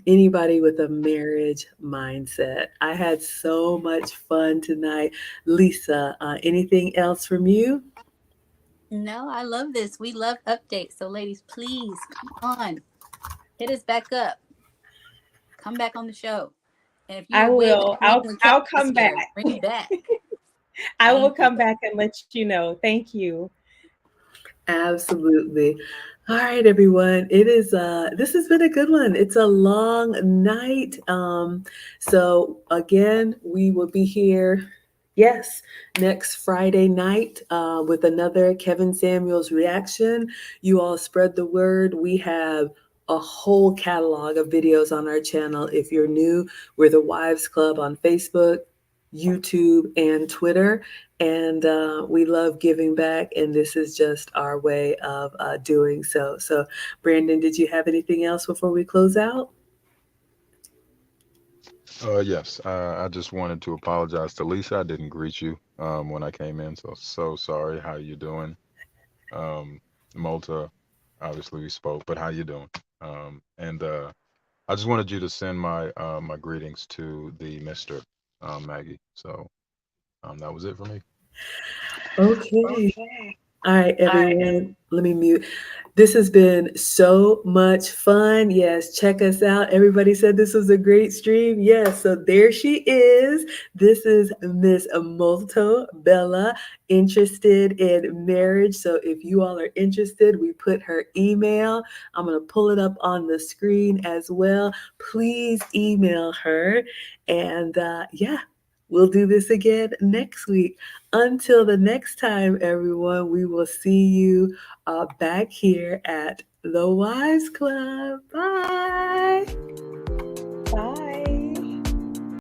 anybody with a marriage mindset. I had so much fun tonight. Lisa, anything else from you? No, I love this. We love updates. So, ladies, please come on, hit us back up. Come back on the show. And if you're I a wig and will. you ain't gonna cut I'll this come back. hair, bring it back. I will Thank you. come back and let you know. Thank you. Absolutely. All right, everyone. It is this has been a good one. It's a long night. So again, we will be here Yes, next Friday night with another Kevin Samuels reaction. You all spread the word. We have a whole catalog of videos on our channel. If you're new, we're the Wives Club on Facebook, YouTube, and Twitter. And we love giving back, and this is just our way of doing so. So, Brandon, did you have anything else before we close out? Yes, I just wanted to apologize to Lisa. I didn't greet you when I came in, so sorry. How you doing? Um, Malta, obviously we spoke, but how you doing? And I just wanted you to send my greetings to the Mister Maggie. So that was it for me. Okay. All right, everyone, let me mute. This has been so much fun. Yes, check us out. Everybody said this was a great stream. Yes, so there she is. This is Miss Molto Bella, interested in marriage. So if you all are interested, we put her email. I'm going to pull it up on the screen as well. Please email her. And yeah, we'll do this again next week. Until the next time, everyone, we will see you back here at the Wise Club. Bye.